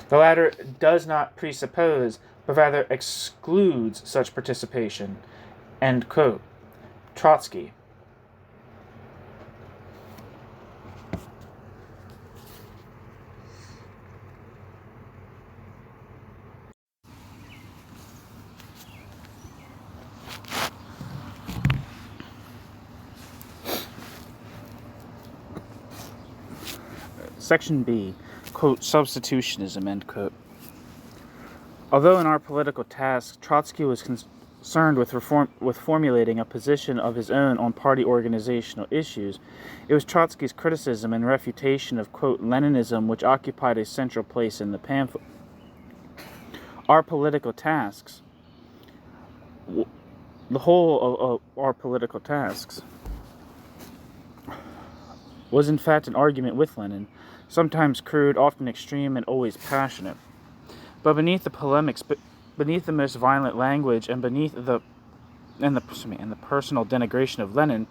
The latter does not presuppose, but rather excludes such participation, end quote. Trotsky. Section B, quote, substitutionism, end quote. Although in our political task, Trotsky was concerned with formulating a position of his own on party organizational issues, it was Trotsky's criticism and refutation of, quote, Leninism which occupied a central place in the pamphlet. Our political tasks, the whole of our political tasks, was in fact an argument with Lenin, sometimes crude, often extreme, and always passionate. But beneath the polemics, beneath the most violent language, and beneath the personal denigration of Lenin,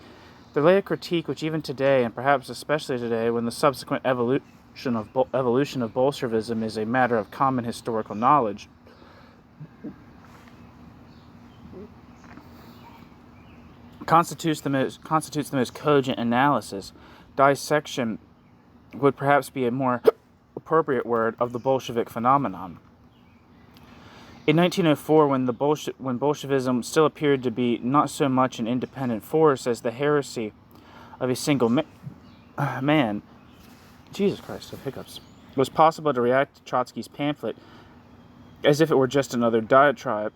there lay a critique which even today, and perhaps especially today, when the subsequent evolution of Bolshevism is a matter of common historical knowledge, constitutes the most cogent analysis, dissection, would perhaps be a more appropriate word, of the Bolshevik phenomenon. In 1904, when Bolshevism still appeared to be not so much an independent force as the heresy of a single man, Jesus Christ, of hiccups, it was possible to react to Trotsky's pamphlet as if it were just another diatribe,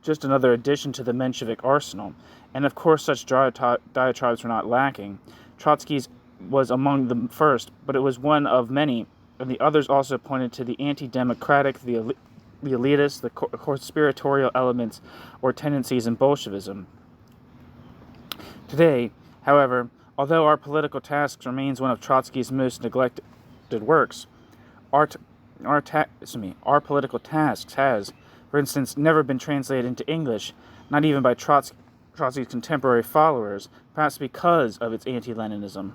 just another addition to the Menshevik arsenal. And of course such diatribes were not lacking. Trotsky's was among the first, but it was one of many, and the others also pointed to the anti-democratic, the elitist, the conspiratorial elements or tendencies in Bolshevism. Today, however, although Our Political Tasks remains one of Trotsky's most neglected works, Our Political Tasks has, for instance, never been translated into English, not even by Trotsky's contemporary followers, perhaps because of its anti-Leninism.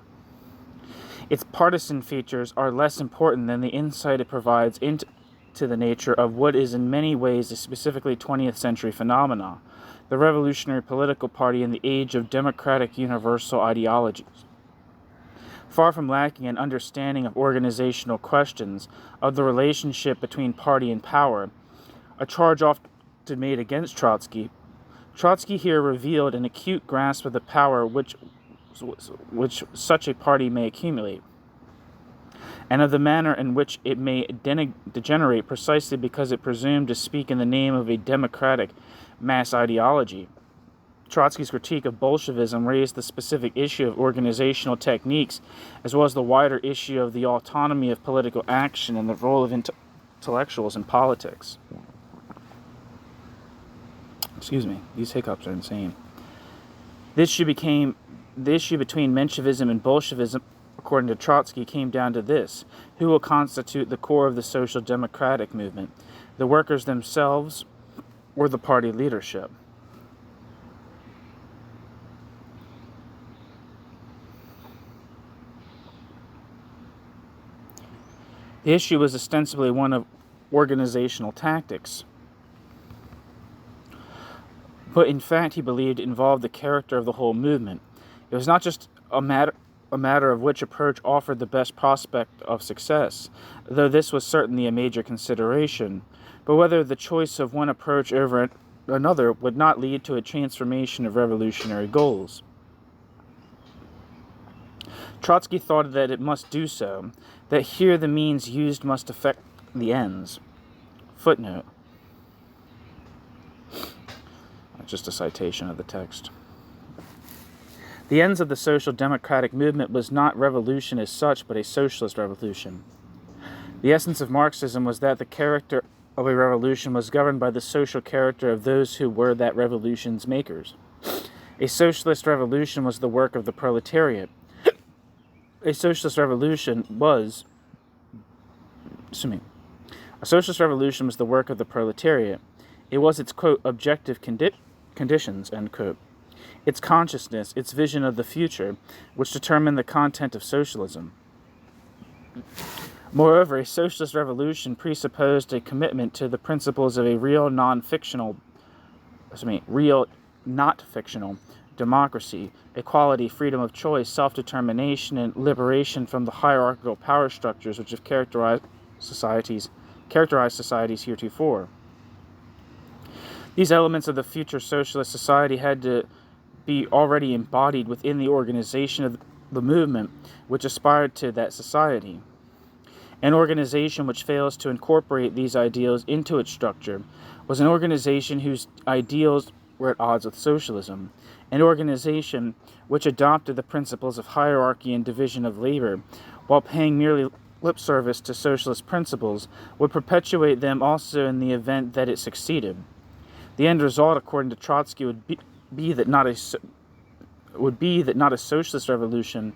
Its partisan features are less important than the insight it provides into the nature of what is in many ways a specifically 20th century phenomena, the revolutionary political party in the age of democratic universal ideologies. Far from lacking an understanding of organizational questions, of the relationship between party and power, a charge often made against Trotsky here revealed an acute grasp of the power which such a party may accumulate, and of the manner in which it may degenerate precisely because it presumed to speak in the name of a democratic mass ideology. Trotsky's critique of Bolshevism raised the specific issue of organizational techniques, as well as the wider issue of the autonomy of political action and the role of intellectuals in politics. Excuse me, these hiccups are insane. The issue between Menshevism and Bolshevism, according to Trotsky, came down to this: who will constitute the core of the social democratic movement, the workers themselves or the party leadership? The issue was ostensibly one of organizational tactics, but in fact he believed it involved the character of the whole movement. It was not just a matter of which approach offered the best prospect of success, though this was certainly a major consideration, but whether the choice of one approach over another would not lead to a transformation of revolutionary goals. Trotsky thought that it must do so, that here the means used must affect the ends. Footnote. Just a citation of the text. The ends of the social democratic movement was not revolution as such, but a socialist revolution. The essence of Marxism was that the character of a revolution was governed by the social character of those who were that revolution's makers. A socialist revolution was the work of the proletariat. A socialist revolution was the work of the proletariat. It was its, quote, objective conditions, end quote, its consciousness, its vision of the future, which determined the content of socialism. Moreover, a socialist revolution presupposed a commitment to the principles of a real not fictional democracy, equality, freedom of choice, self-determination, and liberation from the hierarchical power structures which have characterized societies heretofore. These elements of the future socialist society had to be already embodied within the organization of the movement which aspired to that society. An organization which fails to incorporate these ideals into its structure was an organization whose ideals were at odds with socialism. An organization which adopted the principles of hierarchy and division of labor, while paying merely lip service to socialist principles, would perpetuate them also in the event that it succeeded. The end result, according to Trotsky, would be that not a socialist revolution,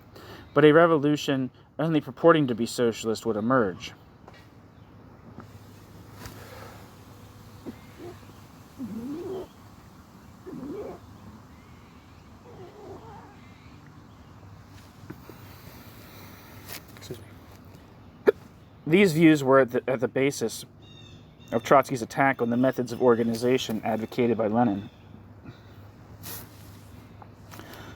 but a revolution only purporting to be socialist would emerge. These views were at the basis of Trotsky's attack on the methods of organization advocated by Lenin.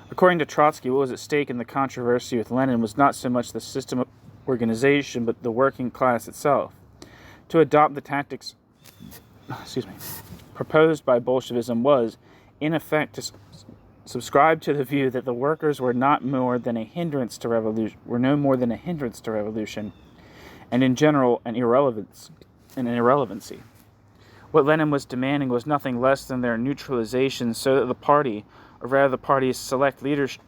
According to Trotsky, what was at stake in the controversy with Lenin was not so much the system organization, but the working class itself. To adopt the tactics proposed by Bolshevism was, in effect, to subscribe to the view that the workers were no more than a hindrance to revolution, and in general an irrelevancy. What Lenin was demanding was nothing less than their neutralization, so that the party, or rather the party's select leadership,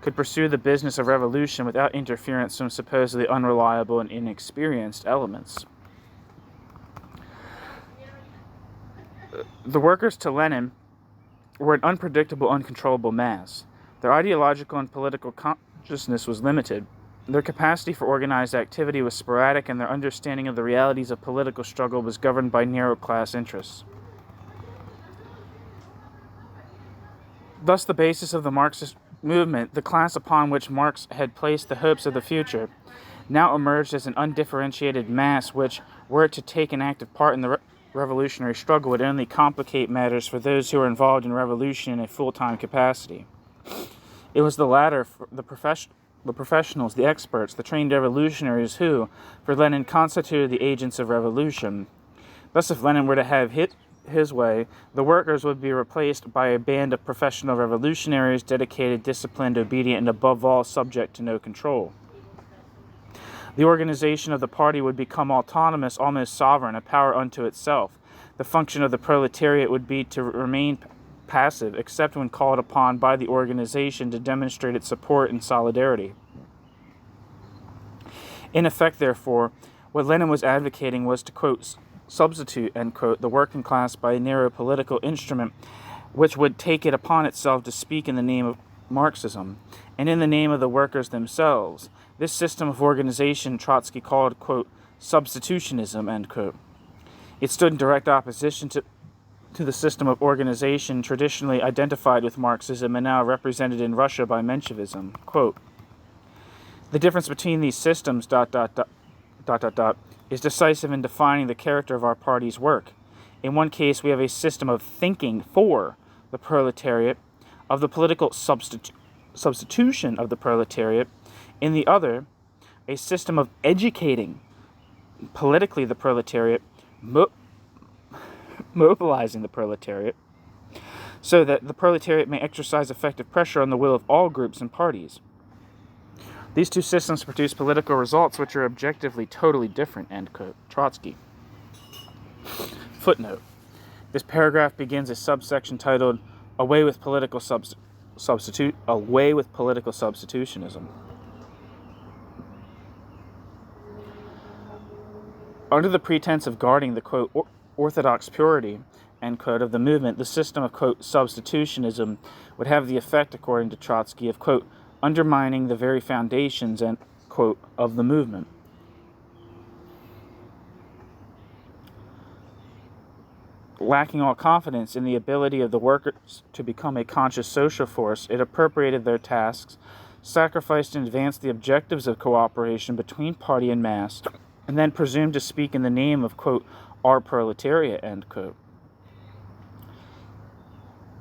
could pursue the business of revolution without interference from supposedly unreliable and inexperienced elements. The workers to Lenin were an unpredictable, uncontrollable mass. Their ideological and political consciousness was limited. Their capacity for organized activity was sporadic, and their understanding of the realities of political struggle was governed by narrow class interests. Thus, the basis of the Marxist movement, the class upon which Marx had placed the hopes of the future, now emerged as an undifferentiated mass which, were it to take an active part in the revolutionary struggle, would only complicate matters for those who were involved in revolution in a full-time capacity. It was the latter, the professionals, the experts, the trained revolutionaries who, for Lenin, constituted the agents of revolution. Thus, if Lenin were to have his way, the workers would be replaced by a band of professional revolutionaries, dedicated, disciplined, obedient, and above all, subject to no control. The organization of the party would become autonomous, almost sovereign, a power unto itself. The function of the proletariat would be to remain passive, except when called upon by the organization to demonstrate its support and solidarity. In effect, therefore, what Lenin was advocating was to, quote, substitute, end quote, the working class by a narrow political instrument which would take it upon itself to speak in the name of Marxism and in the name of the workers themselves. This system of organization Trotsky called, quote, substitutionism, end quote. It stood in direct opposition to the system of organization traditionally identified with Marxism and now represented in Russia by Menshevism. Quote, the difference between these systems, is decisive in defining the character of our party's work. In one case, we have a system of thinking for the proletariat, of the political substitution of the proletariat. In the other, a system of educating politically the proletariat, mobilizing the proletariat, so that the proletariat may exercise effective pressure on the will of all groups and parties. These two systems produce political results which are objectively totally different, end quote. Trotsky. Footnote. This paragraph begins a subsection titled Away with Political Substitutionism. Under the pretense of guarding the, quote, orthodox purity, end quote, of the movement, the system of, quote, substitutionism would have the effect, according to Trotsky, of, quote, undermining the very foundations, end quote, of the movement. Lacking all confidence in the ability of the workers to become a conscious social force, it appropriated their tasks, sacrificed and advanced the objectives of cooperation between party and mass, and then presumed to speak in the name of, quote, our proletariat, end quote.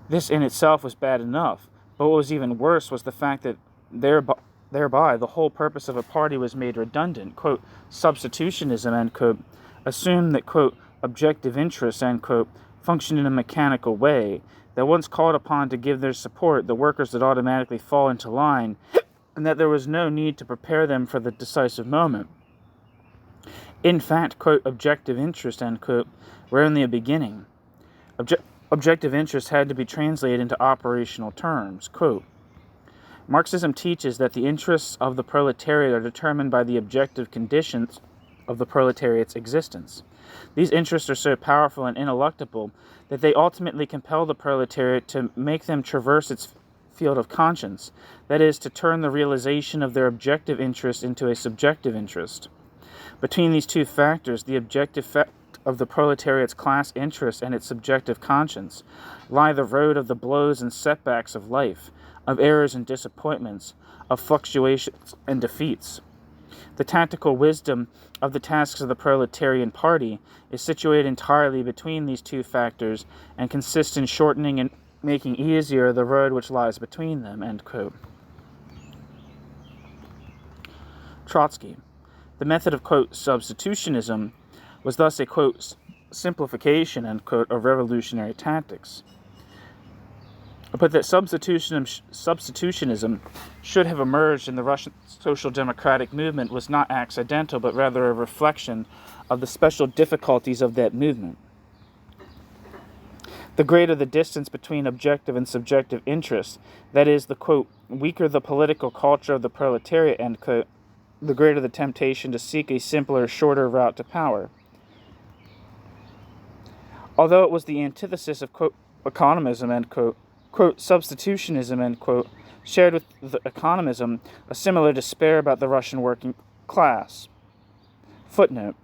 This in itself was bad enough, but what was even worse was the fact that thereby the whole purpose of a party was made redundant. Quote, substitutionism, end quote, assumed that, quote, objective interests, end quote, function in a mechanical way, that once called upon to give their support, the workers would automatically fall into line, and that there was no need to prepare them for the decisive moment. In fact, quote, objective interests, end quote, were only a beginning. Objective interests had to be translated into operational terms. Quote, Marxism teaches that the interests of the proletariat are determined by the objective conditions of the proletariat's existence. These interests are so powerful and ineluctable that they ultimately compel the proletariat to make them traverse its field of conscience, that is, to turn the realization of their objective interest into a subjective interest. Between these two factors, the objective fact of the proletariat's class interest and its subjective conscience, lie the road of the blows and setbacks of life, of errors and disappointments, of fluctuations and defeats. The tactical wisdom of the tasks of the proletarian party is situated entirely between these two factors and consists in shortening and making easier the road which lies between them, end quote. Trotsky. The method of, quote, substitutionism was thus a, quote, simplification, end quote, of revolutionary tactics. But that substitutionism should have emerged in the Russian social democratic movement was not accidental, but rather a reflection of the special difficulties of that movement. The greater the distance between objective and subjective interests, that is, the, quote, weaker the political culture of the proletariat, end quote, the greater the temptation to seek a simpler, shorter route to power. Although it was the antithesis of, quote, economism, end quote, substitutionism, end quote, shared with the economism a similar despair about the Russian working class. Footnote.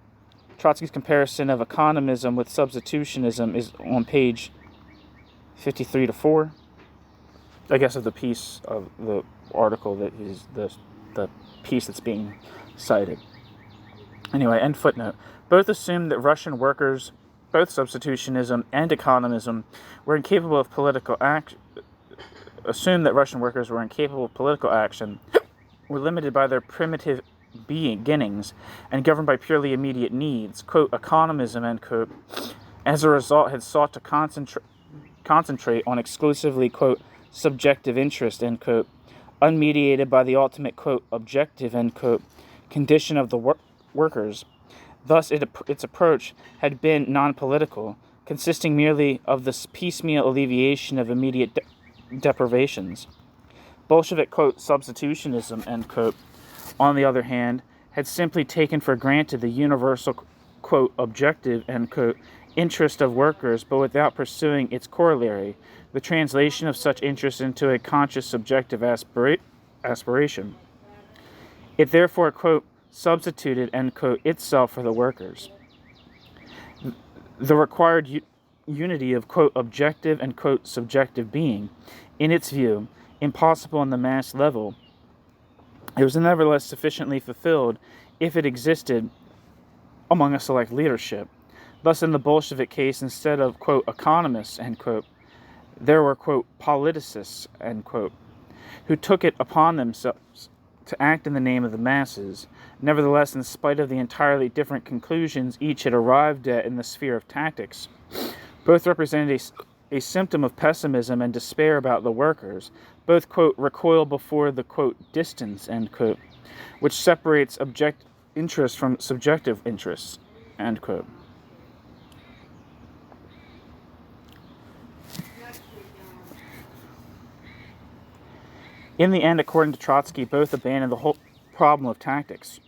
Trotsky's comparison of economism with substitutionism is on page 53 to 4, I guess, of the piece of the article that is the piece that's being cited. Anyway, end footnote. Both assumed that Russian workers, both substitutionism and economism, were incapable of political action. Assumed that Russian workers were incapable of political action, were limited by their primitive beginnings, and governed by purely immediate needs. Quote, economism, end quote, as a result had sought to concentrate on exclusively, quote, subjective interest, end quote, unmediated by the ultimate, quote, objective, end quote, condition of the workers. Thus, its approach had been non-political, consisting merely of the piecemeal alleviation of immediate deprivations. Bolshevik, quote, substitutionism, end quote, on the other hand, had simply taken for granted the universal, quote, objective, end quote, interest of workers, but without pursuing its corollary, the translation of such interest into a conscious subjective aspiration. It therefore, quote, substituted, end quote, itself for the workers. The required unity of, quote, objective and, quote, subjective being, in its view, impossible on the mass level, it was nevertheless sufficiently fulfilled if it existed among a select leadership. Thus, in the Bolshevik case, instead of, quote, economists, end quote, there were, quote, politicists, end quote, who took it upon themselves to act in the name of the masses. Nevertheless, in spite of the entirely different conclusions each had arrived at in the sphere of tactics, both represented a symptom of pessimism and despair about the workers. Both, quote, recoil before the, quote, distance, end quote, which separates objective interest from subjective interests, end quote. In the end, according to Trotsky, both abandoned the whole problem of tactics,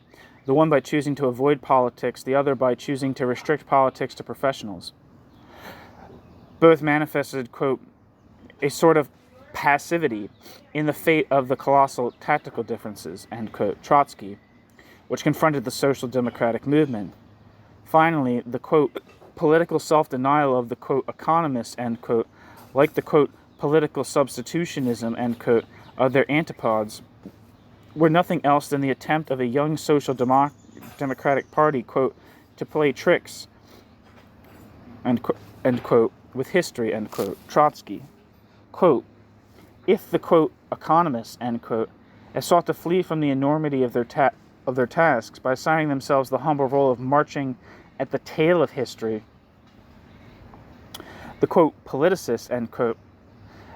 the one by choosing to avoid politics, the other by choosing to restrict politics to professionals. Both manifested, quote, a sort of passivity in the fate of the colossal tactical differences, end quote, Trotsky, which confronted the social democratic movement. Finally, the, quote, political self-denial of the, quote, economists, end quote, like the, quote, political substitutionism, end quote, of their antipodes, were nothing else than the attempt of a young social democratic party, quote, to play tricks, end quote, with history, end quote. Trotsky, quote, if the, quote, economists, end quote, have sought to flee from the enormity of their tasks by assigning themselves the humble role of marching at the tail of history, the, quote, politicists, end quote,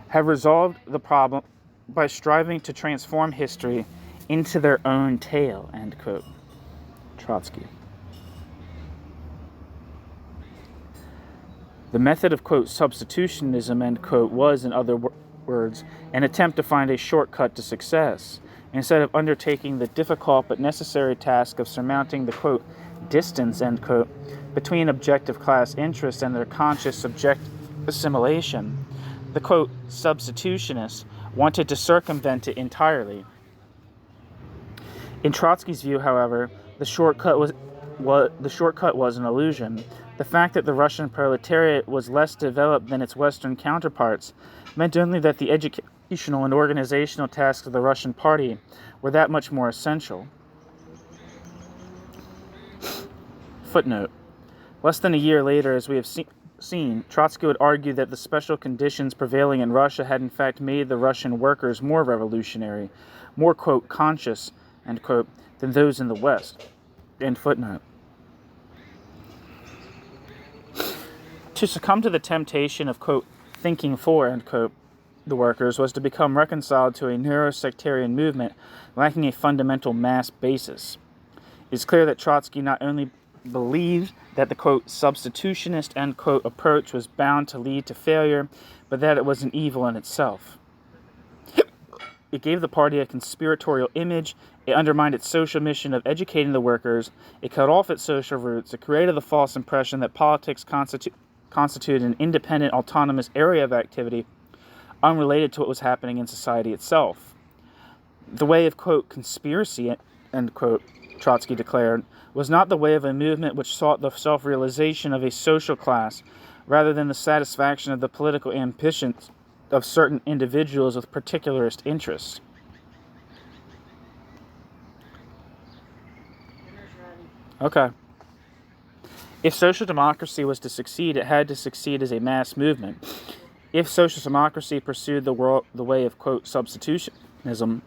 have resolved the problem by striving to transform history into their own tail, end quote. Trotsky. The method of, quote, substitutionism, end quote, was, in other words, an attempt to find a shortcut to success, instead of undertaking the difficult but necessary task of surmounting the, quote, distance, end quote, between objective class interests and their conscious subjective assimilation. The, quote, substitutionists wanted to circumvent it entirely. In Trotsky's view, however, the shortcut was an illusion. The fact that the Russian proletariat was less developed than its Western counterparts meant only that the educational and organizational tasks of the Russian party were that much more essential. Footnote. Less than a year later, as we have seen, Trotsky would argue that the special conditions prevailing in Russia had in fact made the Russian workers more revolutionary, more, quote, conscious, end quote, than those in the West, end footnote. To succumb to the temptation of, quote, thinking for, end quote, the workers was to become reconciled to a narrow sectarian movement lacking a fundamental mass basis. It is clear that Trotsky not only believed that the, quote, substitutionist, end quote, approach was bound to lead to failure, but that it was an evil in itself. It gave the party a conspiratorial image, it undermined its social mission of educating the workers, it cut off its social roots, it created the false impression that politics constituted an independent, autonomous area of activity unrelated to what was happening in society itself. The way of, quote, conspiracy, end quote, Trotsky declared, was not the way of a movement which sought the self-realization of a social class, rather than the satisfaction of the political ambitions of certain individuals with particularist interests. Okay. If social democracy was to succeed, it had to succeed as a mass movement. If social democracy pursued the way of, quote, substitutionism,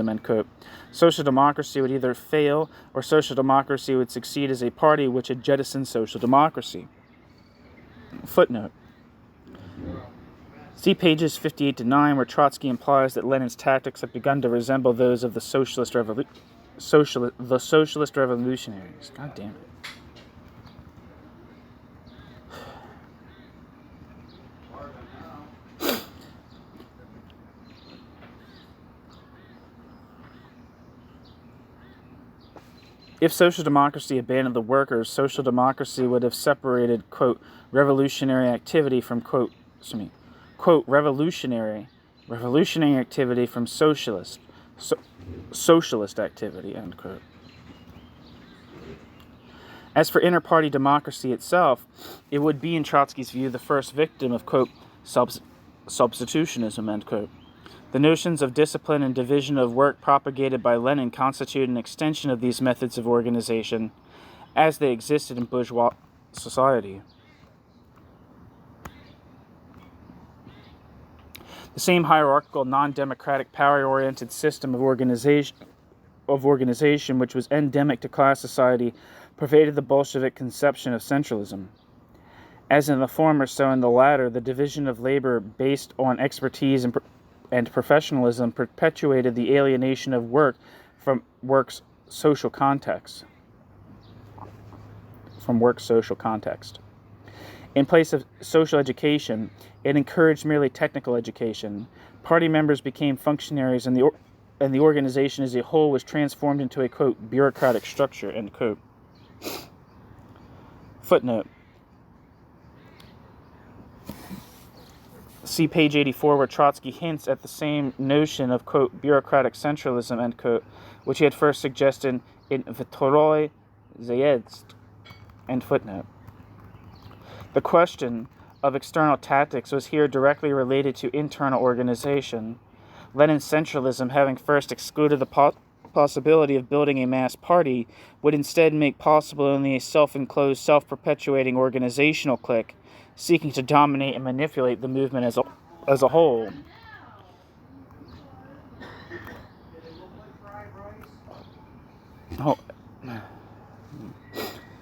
end quote, social democracy would either fail or social democracy would succeed as a party which had jettisoned social democracy. Footnote. See pages 58 to 9, where Trotsky implies that Lenin's tactics have begun to resemble those of the socialist revolutionaries. God damn it. If social democracy abandoned the workers, social democracy would have separated, quote, revolutionary activity from, quote, revolutionary activity from socialist activity, end quote. As for inter-party democracy itself, it would be, in Trotsky's view, the first victim of, quote, substitutionism, end quote. The notions of discipline and division of work propagated by Lenin constitute an extension of these methods of organization as they existed in bourgeois society. The same hierarchical, non-democratic, power-oriented system of organization which was endemic to class society pervaded the Bolshevik conception of centralism. As in the former, so in the latter, the division of labor based on expertise and professionalism perpetuated the alienation of work from work's social context. In place of social education, it encouraged merely technical education. Party members became functionaries, and the organization as a whole was transformed into a, quote, bureaucratic structure, end quote. Footnote. See page 84, where Trotsky hints at the same notion of, quote, bureaucratic centralism, end quote, which he had first suggested in Vtoroi Zayezd, end footnote. The question of external tactics was here directly related to internal organization. Lenin's centralism, having first excluded the possibility of building a mass party, would instead make possible only a self-enclosed, self-perpetuating organizational clique, seeking to dominate and manipulate the movement as a whole.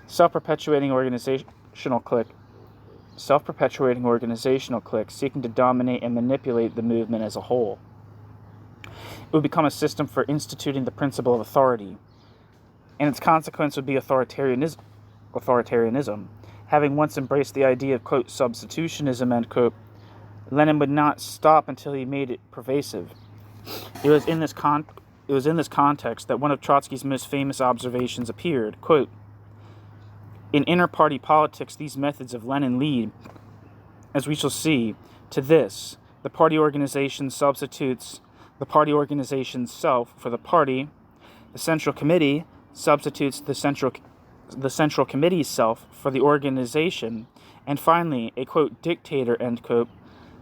Self-perpetuating organizational clique seeking to dominate and manipulate the movement as a whole. It would become a system for instituting the principle of authority, and its consequence would be authoritarianism. Having once embraced the idea of, quote, substitutionism, end quote, Lenin would not stop until he made it pervasive. It was in this context that one of Trotsky's most famous observations appeared, quote, in inter-party politics, these methods of Lenin lead, as we shall see, to this: the party organization substitutes the party organization's self for the party, the central committee substitutes the central committee's self for the organization, and finally, a, quote, dictator, end quote,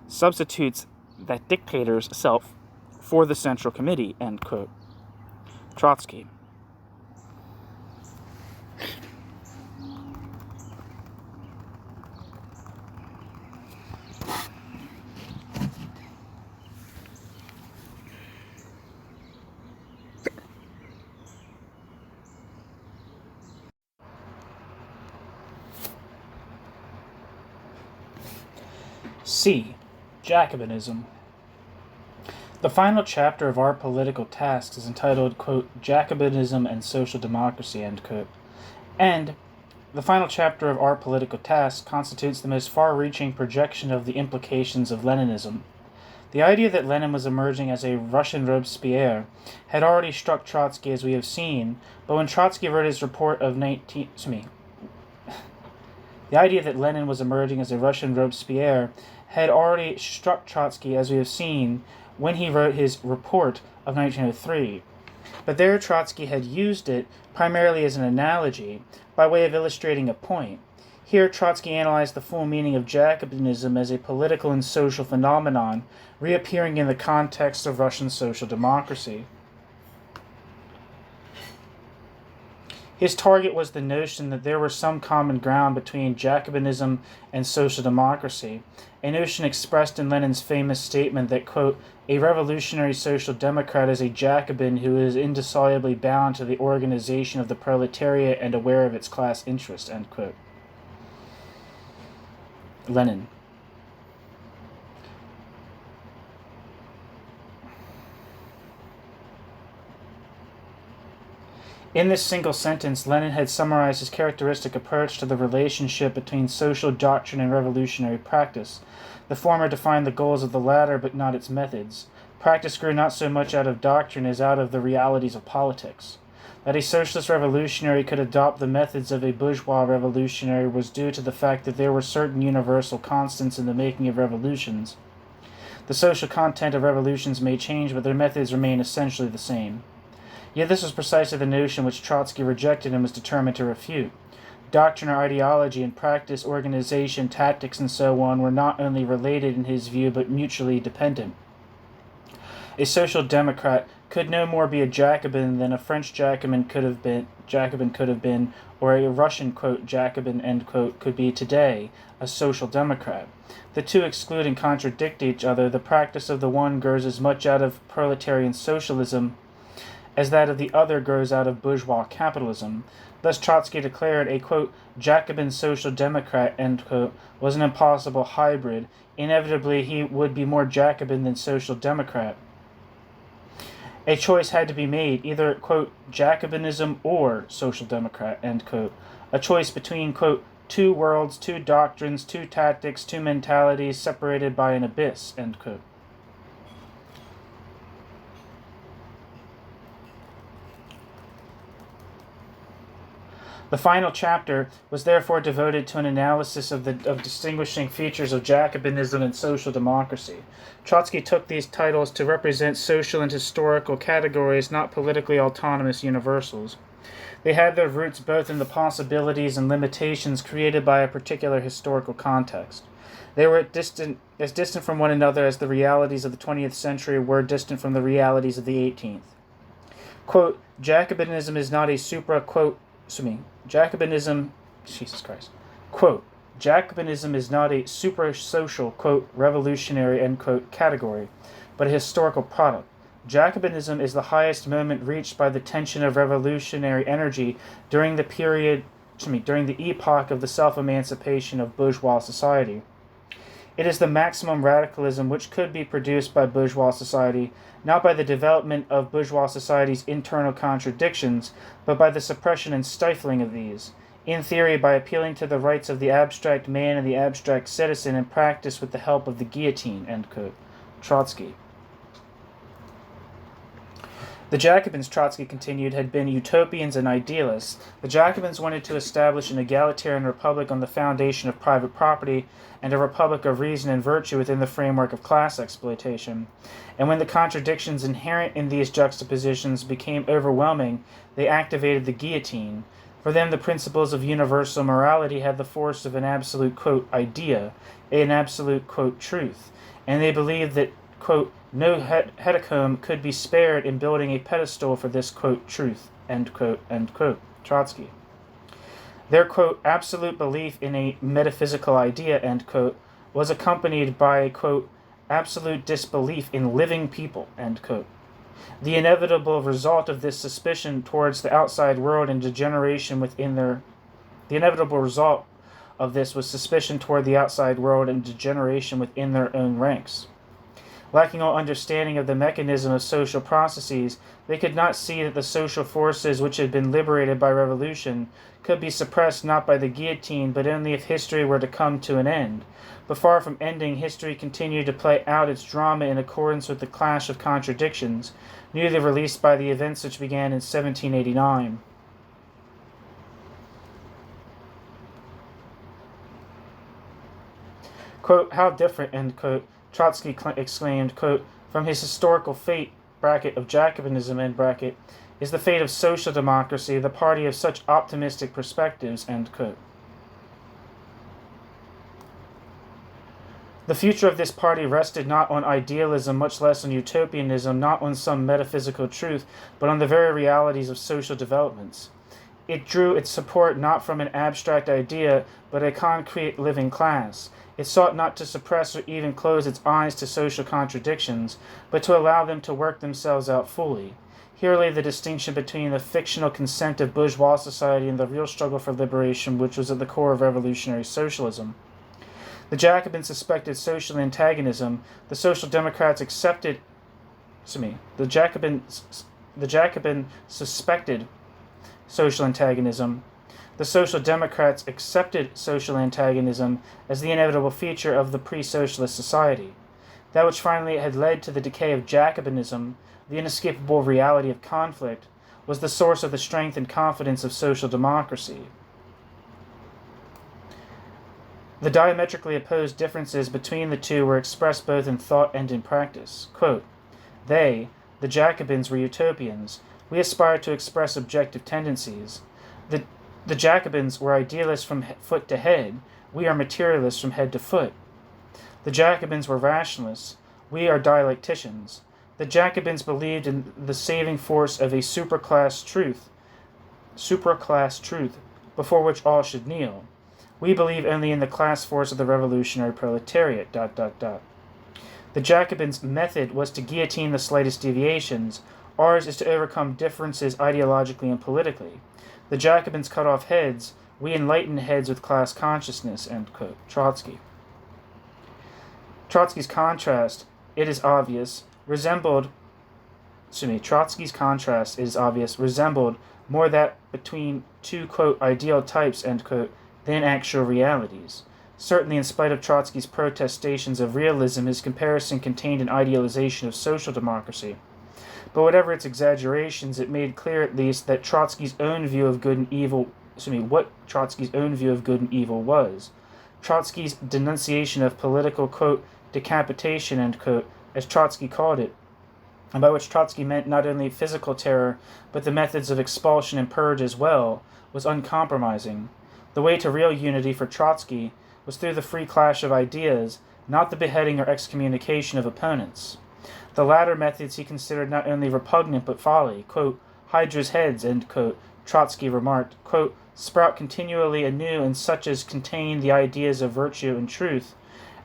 substitutes that dictator's self for the central committee, end quote. Trotsky. C. Jacobinism. The final chapter of Our Political Tasks is entitled, quote, Jacobinism and Social Democracy, end quote. And the final chapter of Our Political Tasks constitutes the most far-reaching projection of the implications of Leninism. The idea that Lenin was emerging as a Russian Robespierre had already struck Trotsky, as we have seen, but when Trotsky wrote his report of The idea that Lenin was emerging as a Russian Robespierre had already struck Trotsky, as we have seen, when he wrote his report of 1903. But there Trotsky had used it primarily as an analogy, by way of illustrating a point. Here Trotsky analyzed the full meaning of Jacobinism as a political and social phenomenon, reappearing in the context of Russian social democracy. His target was the notion that there was some common ground between Jacobinism and social democracy, a notion expressed in Lenin's famous statement that, quote, a revolutionary social democrat is a Jacobin who is indissolubly bound to the organization of the proletariat and aware of its class interest, end quote. Lenin. In this single sentence, Lenin had summarized his characteristic approach to the relationship between social doctrine and revolutionary practice. The former defined the goals of the latter, but not its methods. Practice grew not so much out of doctrine as out of the realities of politics. That a socialist revolutionary could adopt the methods of a bourgeois revolutionary was due to the fact that there were certain universal constants in the making of revolutions. The social content of revolutions may change, but their methods remain essentially the same. Yet this was precisely the notion which Trotsky rejected and was determined to refute. Doctrine or ideology and practice, organization, tactics, and so on were not only related in his view, but mutually dependent. A social democrat could no more be a Jacobin than a French Jacobin could have been, or a Russian, quote, Jacobin, end quote, could be today a social democrat. The two exclude and contradict each other. The practice of the one grows as much out of proletarian socialism as that of the other grows out of bourgeois capitalism. Thus Trotsky declared a, quote, Jacobin social democrat, end quote, was an impossible hybrid. Inevitably he would be more Jacobin than social democrat. A choice had to be made, either, quote, Jacobinism or social democrat, end quote. A choice between, quote, two worlds, two doctrines, two tactics, two mentalities separated by an abyss, end quote. The final chapter was therefore devoted to an analysis of distinguishing features of Jacobinism and social democracy. Trotsky took these titles to represent social and historical categories, not politically autonomous universals. They had their roots both in the possibilities and limitations created by a particular historical context. They were as distant from one another as the realities of the 20th century were distant from the realities of the 18th. Quote, Jacobinism is not a Quote, Jacobinism is not a super-social, quote, revolutionary, end quote, category, but a historical product. Jacobinism is the highest moment reached by the tension of revolutionary energy during the epoch of the self-emancipation of bourgeois society. It is the maximum radicalism which could be produced by bourgeois society, not by the development of bourgeois society's internal contradictions, but by the suppression and stifling of these. In theory, by appealing to the rights of the abstract man and the abstract citizen, in practice with the help of the guillotine, end quote. Trotsky. The Jacobins, Trotsky continued, had been utopians and idealists. The Jacobins wanted to establish an egalitarian republic on the foundation of private property and a republic of reason and virtue within the framework of class exploitation. And when the contradictions inherent in these juxtapositions became overwhelming, they activated the guillotine. For them, the principles of universal morality had the force of an absolute, quote, idea, an absolute, quote, truth. And they believed that, quote, no hecatomb could be spared in building a pedestal for this, quote, truth, end quote, Trotsky. Their, quote, absolute belief in a metaphysical idea, end quote, was accompanied by a, quote, absolute disbelief in living people, end quote. The inevitable result of this suspicion towards the outside world and degeneration within the inevitable result of this was suspicion toward the outside world and degeneration within their own ranks. Lacking all understanding of the mechanism of social processes, they could not see that the social forces which had been liberated by revolution could be suppressed not by the guillotine, but only if history were to come to an end. But far from ending, history continued to play out its drama in accordance with the clash of contradictions, newly released by the events which began in 1789. Quote, "How different," end quote, Trotsky exclaimed, quote, "from his historical fate, bracket, of Jacobinism, end bracket, is the fate of social democracy, the party of such optimistic perspectives," end quote. The future of this party rested not on idealism, much less on utopianism, not on some metaphysical truth, but on the very realities of social developments. It drew its support not from an abstract idea, but a concrete living class. It sought not to suppress or even close its eyes to social contradictions, but to allow them to work themselves out fully. Here lay the distinction between the fictional consent of bourgeois society and the real struggle for liberation which was at the core of revolutionary socialism. The Jacobins suspected social antagonism. The Social Democrats accepted. The Jacobin suspected social antagonism. The Social Democrats accepted social antagonism as the inevitable feature of the pre-socialist society. That which finally had led to the decay of Jacobinism, the inescapable reality of conflict, was the source of the strength and confidence of social democracy. The diametrically opposed differences between the two were expressed both in thought and in practice. Quote, "They, the Jacobins, were utopians. We aspired to express objective tendencies. The Jacobins were idealists from foot to head. We are materialists from head to foot. The Jacobins were rationalists. We are dialecticians. The Jacobins believed in the saving force of a supraclass truth, before which all should kneel. We believe only in the class force of the revolutionary proletariat, ... The Jacobins' method was to guillotine the slightest deviations. Ours is to overcome differences ideologically and politically. The Jacobins cut off heads. We enlighten heads with class consciousness," end quote. Trotsky. Trotsky's contrast, it is obvious, resembled more that between two, quote, "ideal types," end quote, than actual realities. Certainly, in spite of Trotsky's protestations of realism, his comparison contained an idealization of social democracy. But whatever its exaggerations, it made clear at least that Trotsky's own view of good and evil, what Trotsky's own view of good and evil was. Trotsky's denunciation of political, quote, "decapitation," end quote, as Trotsky called it, and by which Trotsky meant not only physical terror, but the methods of expulsion and purge as well, was uncompromising. The way to real unity for Trotsky was through the free clash of ideas, not the beheading or excommunication of opponents. The latter methods he considered not only repugnant but folly. Quote, "Hydra's heads," end quote, Trotsky remarked, quote, "sprout continually anew in such as contain the ideas of virtue and truth,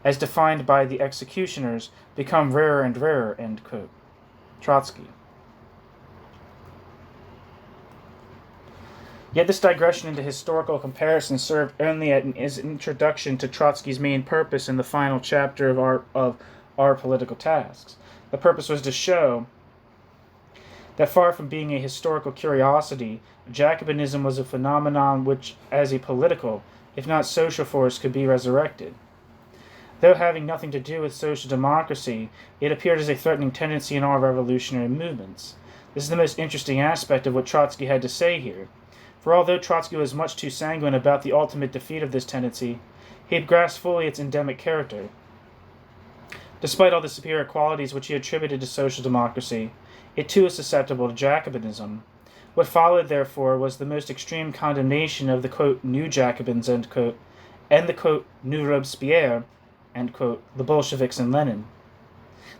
as defined by the executioners, become rarer and rarer," end quote. Trotsky. Yet this digression into historical comparison served only as an introduction to Trotsky's main purpose in the final chapter of our political tasks. The purpose was to show that far from being a historical curiosity, Jacobinism was a phenomenon which, as a political, if not social force, could be resurrected. Though having nothing to do with social democracy, it appeared as a threatening tendency in all revolutionary movements. This is the most interesting aspect of what Trotsky had to say here. For although Trotsky was much too sanguine about the ultimate defeat of this tendency, he had grasped fully its endemic character. Despite all the superior qualities which he attributed to social democracy, it too is susceptible to Jacobinism. What followed, therefore, was the most extreme condemnation of the, quote, "new Jacobins," end quote, and the, quote, "new Robespierre," end quote, the Bolsheviks and Lenin.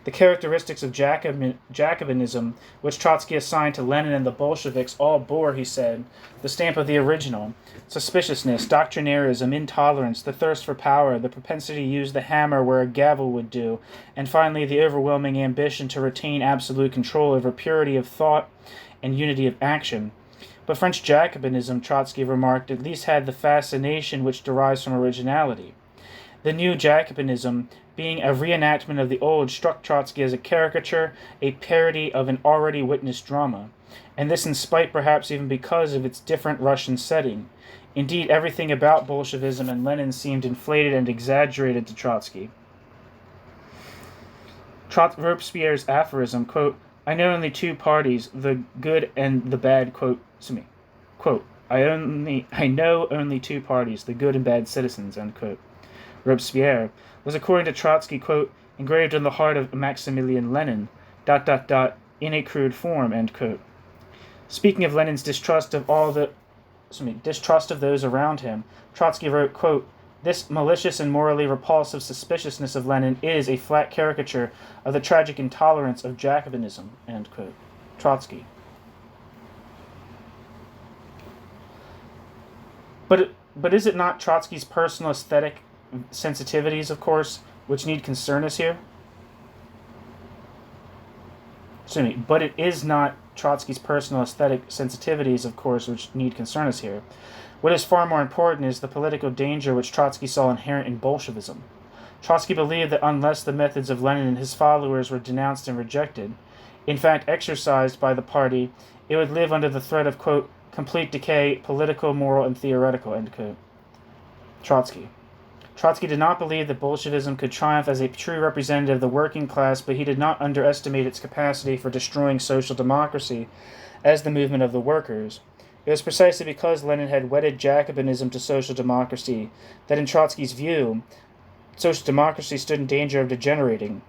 The characteristics of Jacobinism, which Trotsky assigned to Lenin and the Bolsheviks, all bore, he said, the stamp of the original: suspiciousness, doctrinarism, intolerance, the thirst for power, the propensity to use the hammer where a gavel would do, and finally the overwhelming ambition to retain absolute control over purity of thought and unity of action. But French Jacobinism, Trotsky remarked, at least had the fascination which derives from originality. The new Jacobinism, being a reenactment of the old, struck Trotsky as a caricature, a parody of an already witnessed drama, and this in spite perhaps even because of its different Russian setting. Indeed, everything about Bolshevism and Lenin seemed inflated and exaggerated to Trotsky. Robespierre's aphorism, quote, I know only two parties, the good and the bad, quote, I know only two parties, the good and bad citizens, end quote. Robespierre was, according to Trotsky, quote, engraved on the heart of Maximilian Lenin, ... in a crude form, end quote. Speaking of Lenin's distrust of those around him, Trotsky wrote, quote, this malicious and morally repulsive suspiciousness of Lenin is a flat caricature of the tragic intolerance of Jacobinism, end quote. Trotsky. But is it not Trotsky's personal aesthetic sensitivities, of course, which need concern us here? But it is not Trotsky's personal aesthetic sensitivities, of course, which need concern us here. What is far more important is the political danger which Trotsky saw inherent in Bolshevism. Trotsky believed that unless the methods of Lenin and his followers were denounced and rejected, in fact exercised by the party, it would live under the threat of, quote, complete decay, political, moral, and theoretical, end quote. Trotsky. Trotsky did not believe that Bolshevism could triumph as a true representative of the working class, but he did not underestimate its capacity for destroying social democracy as the movement of the workers. It was precisely because Lenin had wedded Jacobinism to social democracy that, in Trotsky's view, social democracy stood in danger of degenerating.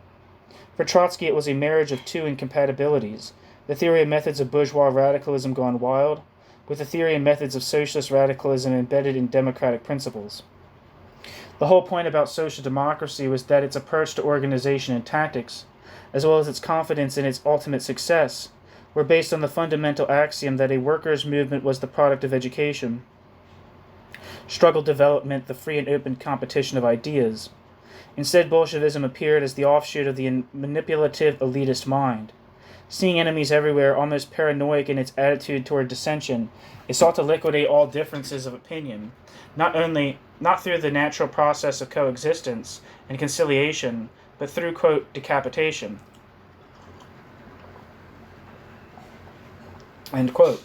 For Trotsky, it was a marriage of two incompatibilities, the theory and methods of bourgeois radicalism gone wild, with the theory and methods of socialist radicalism embedded in democratic principles. The whole point about social democracy was that its approach to organization and tactics, as well as its confidence in its ultimate success, were based on the fundamental axiom that a workers' movement was the product of education, struggle development, the free and open competition of ideas. Instead, Bolshevism appeared as the offshoot of the manipulative elitist mind. Seeing enemies everywhere, almost paranoid in its attitude toward dissension, it sought to liquidate all differences of opinion, not through the natural process of coexistence and conciliation, but through, quote, decapitation, end quote.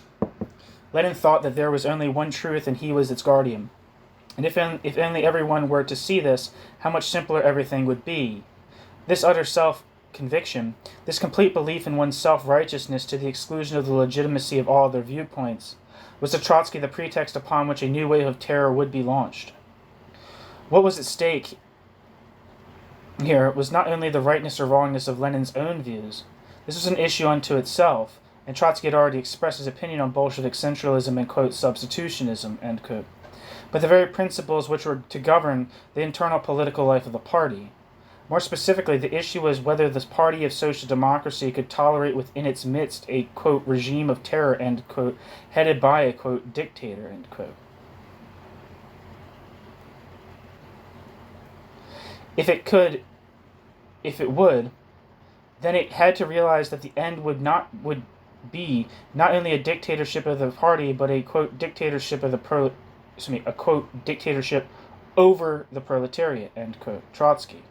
Lenin thought that there was only one truth and he was its guardian. And if only everyone were to see this, how much simpler everything would be. This utter self-conviction, this complete belief in one's self-righteousness to the exclusion of the legitimacy of all other viewpoints, was to Trotsky the pretext upon which a new wave of terror would be launched. What was at stake here was not only the rightness or wrongness of Lenin's own views. This was an issue unto itself, and Trotsky had already expressed his opinion on Bolshevik centralism and, quote, substitutionism, end quote, but the very principles which were to govern the internal political life of the party. More specifically, the issue was whether this party of social democracy could tolerate within its midst a, quote, regime of terror, end quote, headed by a, quote, dictator, end quote. If it would, then it had to realize that the end would be not only a dictatorship of the party, but a, quote, dictatorship of a, quote, dictatorship over the proletariat, end quote. Trotsky.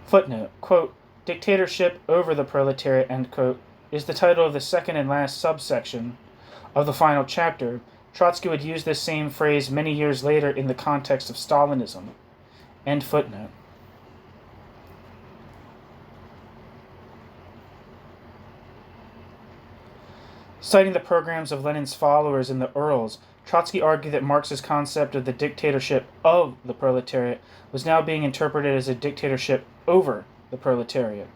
Footnote, quote, dictatorship over the proletariat, end quote, is the title of the second and last subsection of the final chapter. Trotsky would use this same phrase many years later in the context of Stalinism. End footnote. Citing the programs of Lenin's followers in the Urals, Trotsky argued that Marx's concept of the dictatorship of the proletariat was now being interpreted as a dictatorship over the proletariat.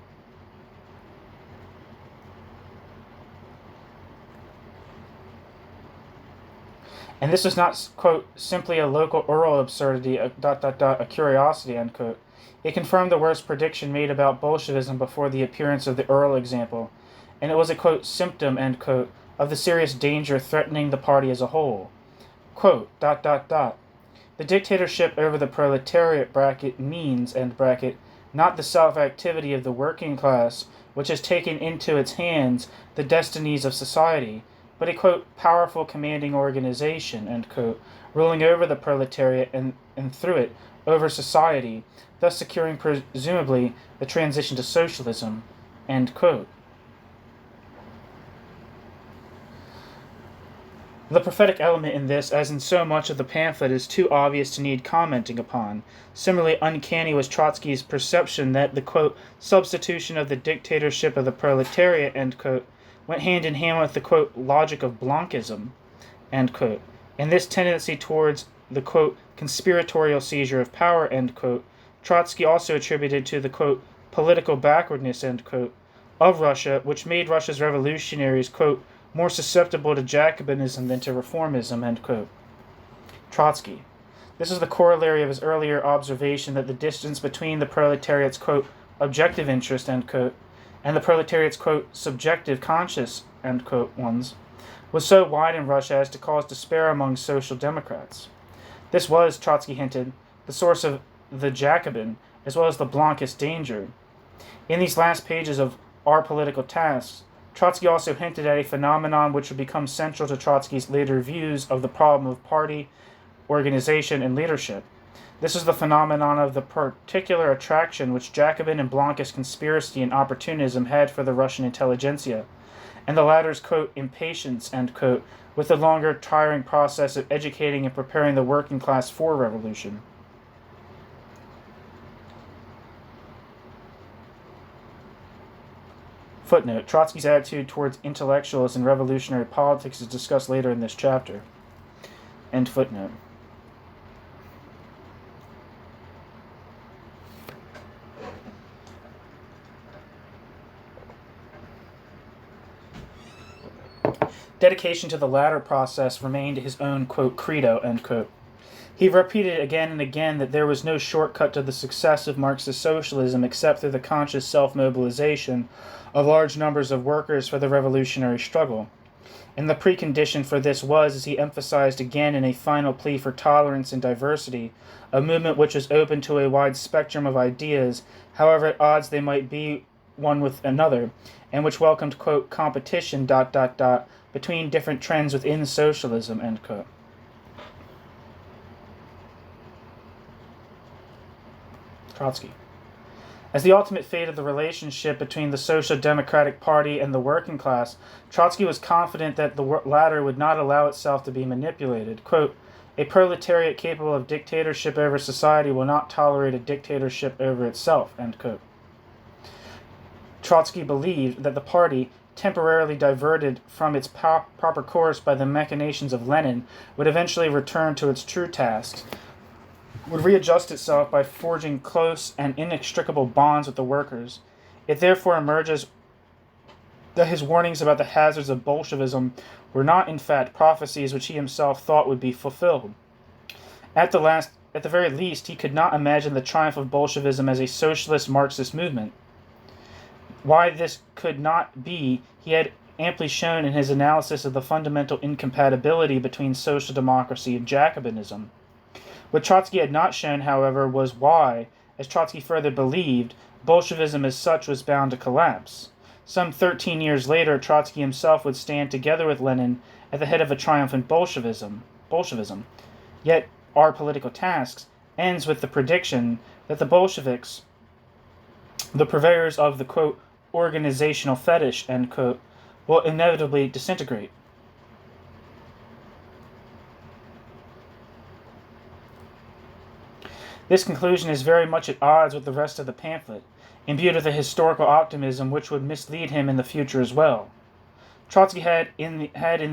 And this was not, quote, simply a local Ural absurdity, a curiosity, end quote. It confirmed the worst prediction made about Bolshevism before the appearance of the Ural example, and it was a, quote, symptom, end quote, of the serious danger threatening the party as a whole. Quote, The dictatorship over the proletariat, bracket, means, end bracket, not the self-activity of the working class, which has taken into its hands the destinies of society, but a, quote, powerful commanding organization, end quote, ruling over the proletariat and through it, over society, thus securing presumably the transition to socialism, end quote. The prophetic element in this, as in so much of the pamphlet, is too obvious to need commenting upon. Similarly uncanny was Trotsky's perception that the, quote, substitution of the dictatorship of the proletariat, end quote, went hand in hand with the, quote, logic of Blanchism, end quote, and this tendency towards the, quote, conspiratorial seizure of power, end quote, Trotsky also attributed to the, quote, political backwardness, end quote, of Russia, which made Russia's revolutionaries, quote, more susceptible to Jacobinism than to reformism, end quote. Trotsky. This is the corollary of his earlier observation that the distance between the proletariat's, quote, objective interest, end quote, and the proletariat's, quote, subjective conscious, end quote, ones, was so wide in Russia as to cause despair among social democrats. This was, Trotsky hinted, the source of the Jacobin, as well as the Blanquist danger. In these last pages of Our Political Tasks, Trotsky also hinted at a phenomenon which would become central to Trotsky's later views of the problem of party, organization, and leadership. This is the phenomenon of the particular attraction which Jacobin and Blanquist conspiracy and opportunism had for the Russian intelligentsia, and the latter's, quote, impatience, end quote, with the longer, tiring process of educating and preparing the working class for revolution. Footnote. Trotsky's attitude towards intellectuals and revolutionary politics is discussed later in this chapter. End footnote. Dedication to the latter process remained his own, quote, credo, end quote. He repeated again and again that there was no shortcut to the success of Marxist socialism except through the conscious self-mobilization of large numbers of workers for the revolutionary struggle. And the precondition for this was, as he emphasized again in a final plea for tolerance and diversity, a movement which was open to a wide spectrum of ideas, however at odds they might be one with another, and which welcomed, quote, competition, between different trends within socialism, end quote. Trotsky. As the ultimate fate of the relationship between the Social Democratic Party and the working class, Trotsky was confident that the latter would not allow itself to be manipulated. Quote, a proletariat capable of dictatorship over society will not tolerate a dictatorship over itself, end quote. Trotsky believed that the party, temporarily diverted from its proper course by the machinations of Lenin, would eventually return to its true tasks, would readjust itself by forging close and inextricable bonds with the workers. It therefore emerges that his warnings about the hazards of Bolshevism were not in fact prophecies which he himself thought would be fulfilled. At the very least, he could not imagine the triumph of Bolshevism as a socialist Marxist movement. Why this could not be, he had amply shown in his analysis of the fundamental incompatibility between social democracy and Jacobinism. What Trotsky had not shown, however, was why, as Trotsky further believed, Bolshevism as such was bound to collapse. Some 13 years later, Trotsky himself would stand together with Lenin at the head of a triumphant Bolshevism. Yet, Our Political Tasks ends with the prediction that the Bolsheviks, the purveyors of the, quote, organizational fetish, end quote, will inevitably disintegrate. This conclusion is very much at odds with the rest of the pamphlet, imbued with a historical optimism which would mislead him in the future as well. Trotsky had in the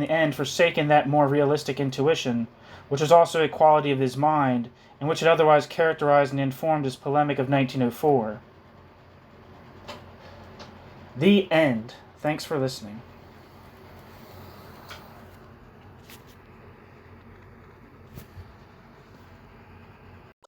end forsaken that more realistic intuition, which was also a quality of his mind, and which had otherwise characterized and informed his polemic of 1904. The end. Thanks for listening.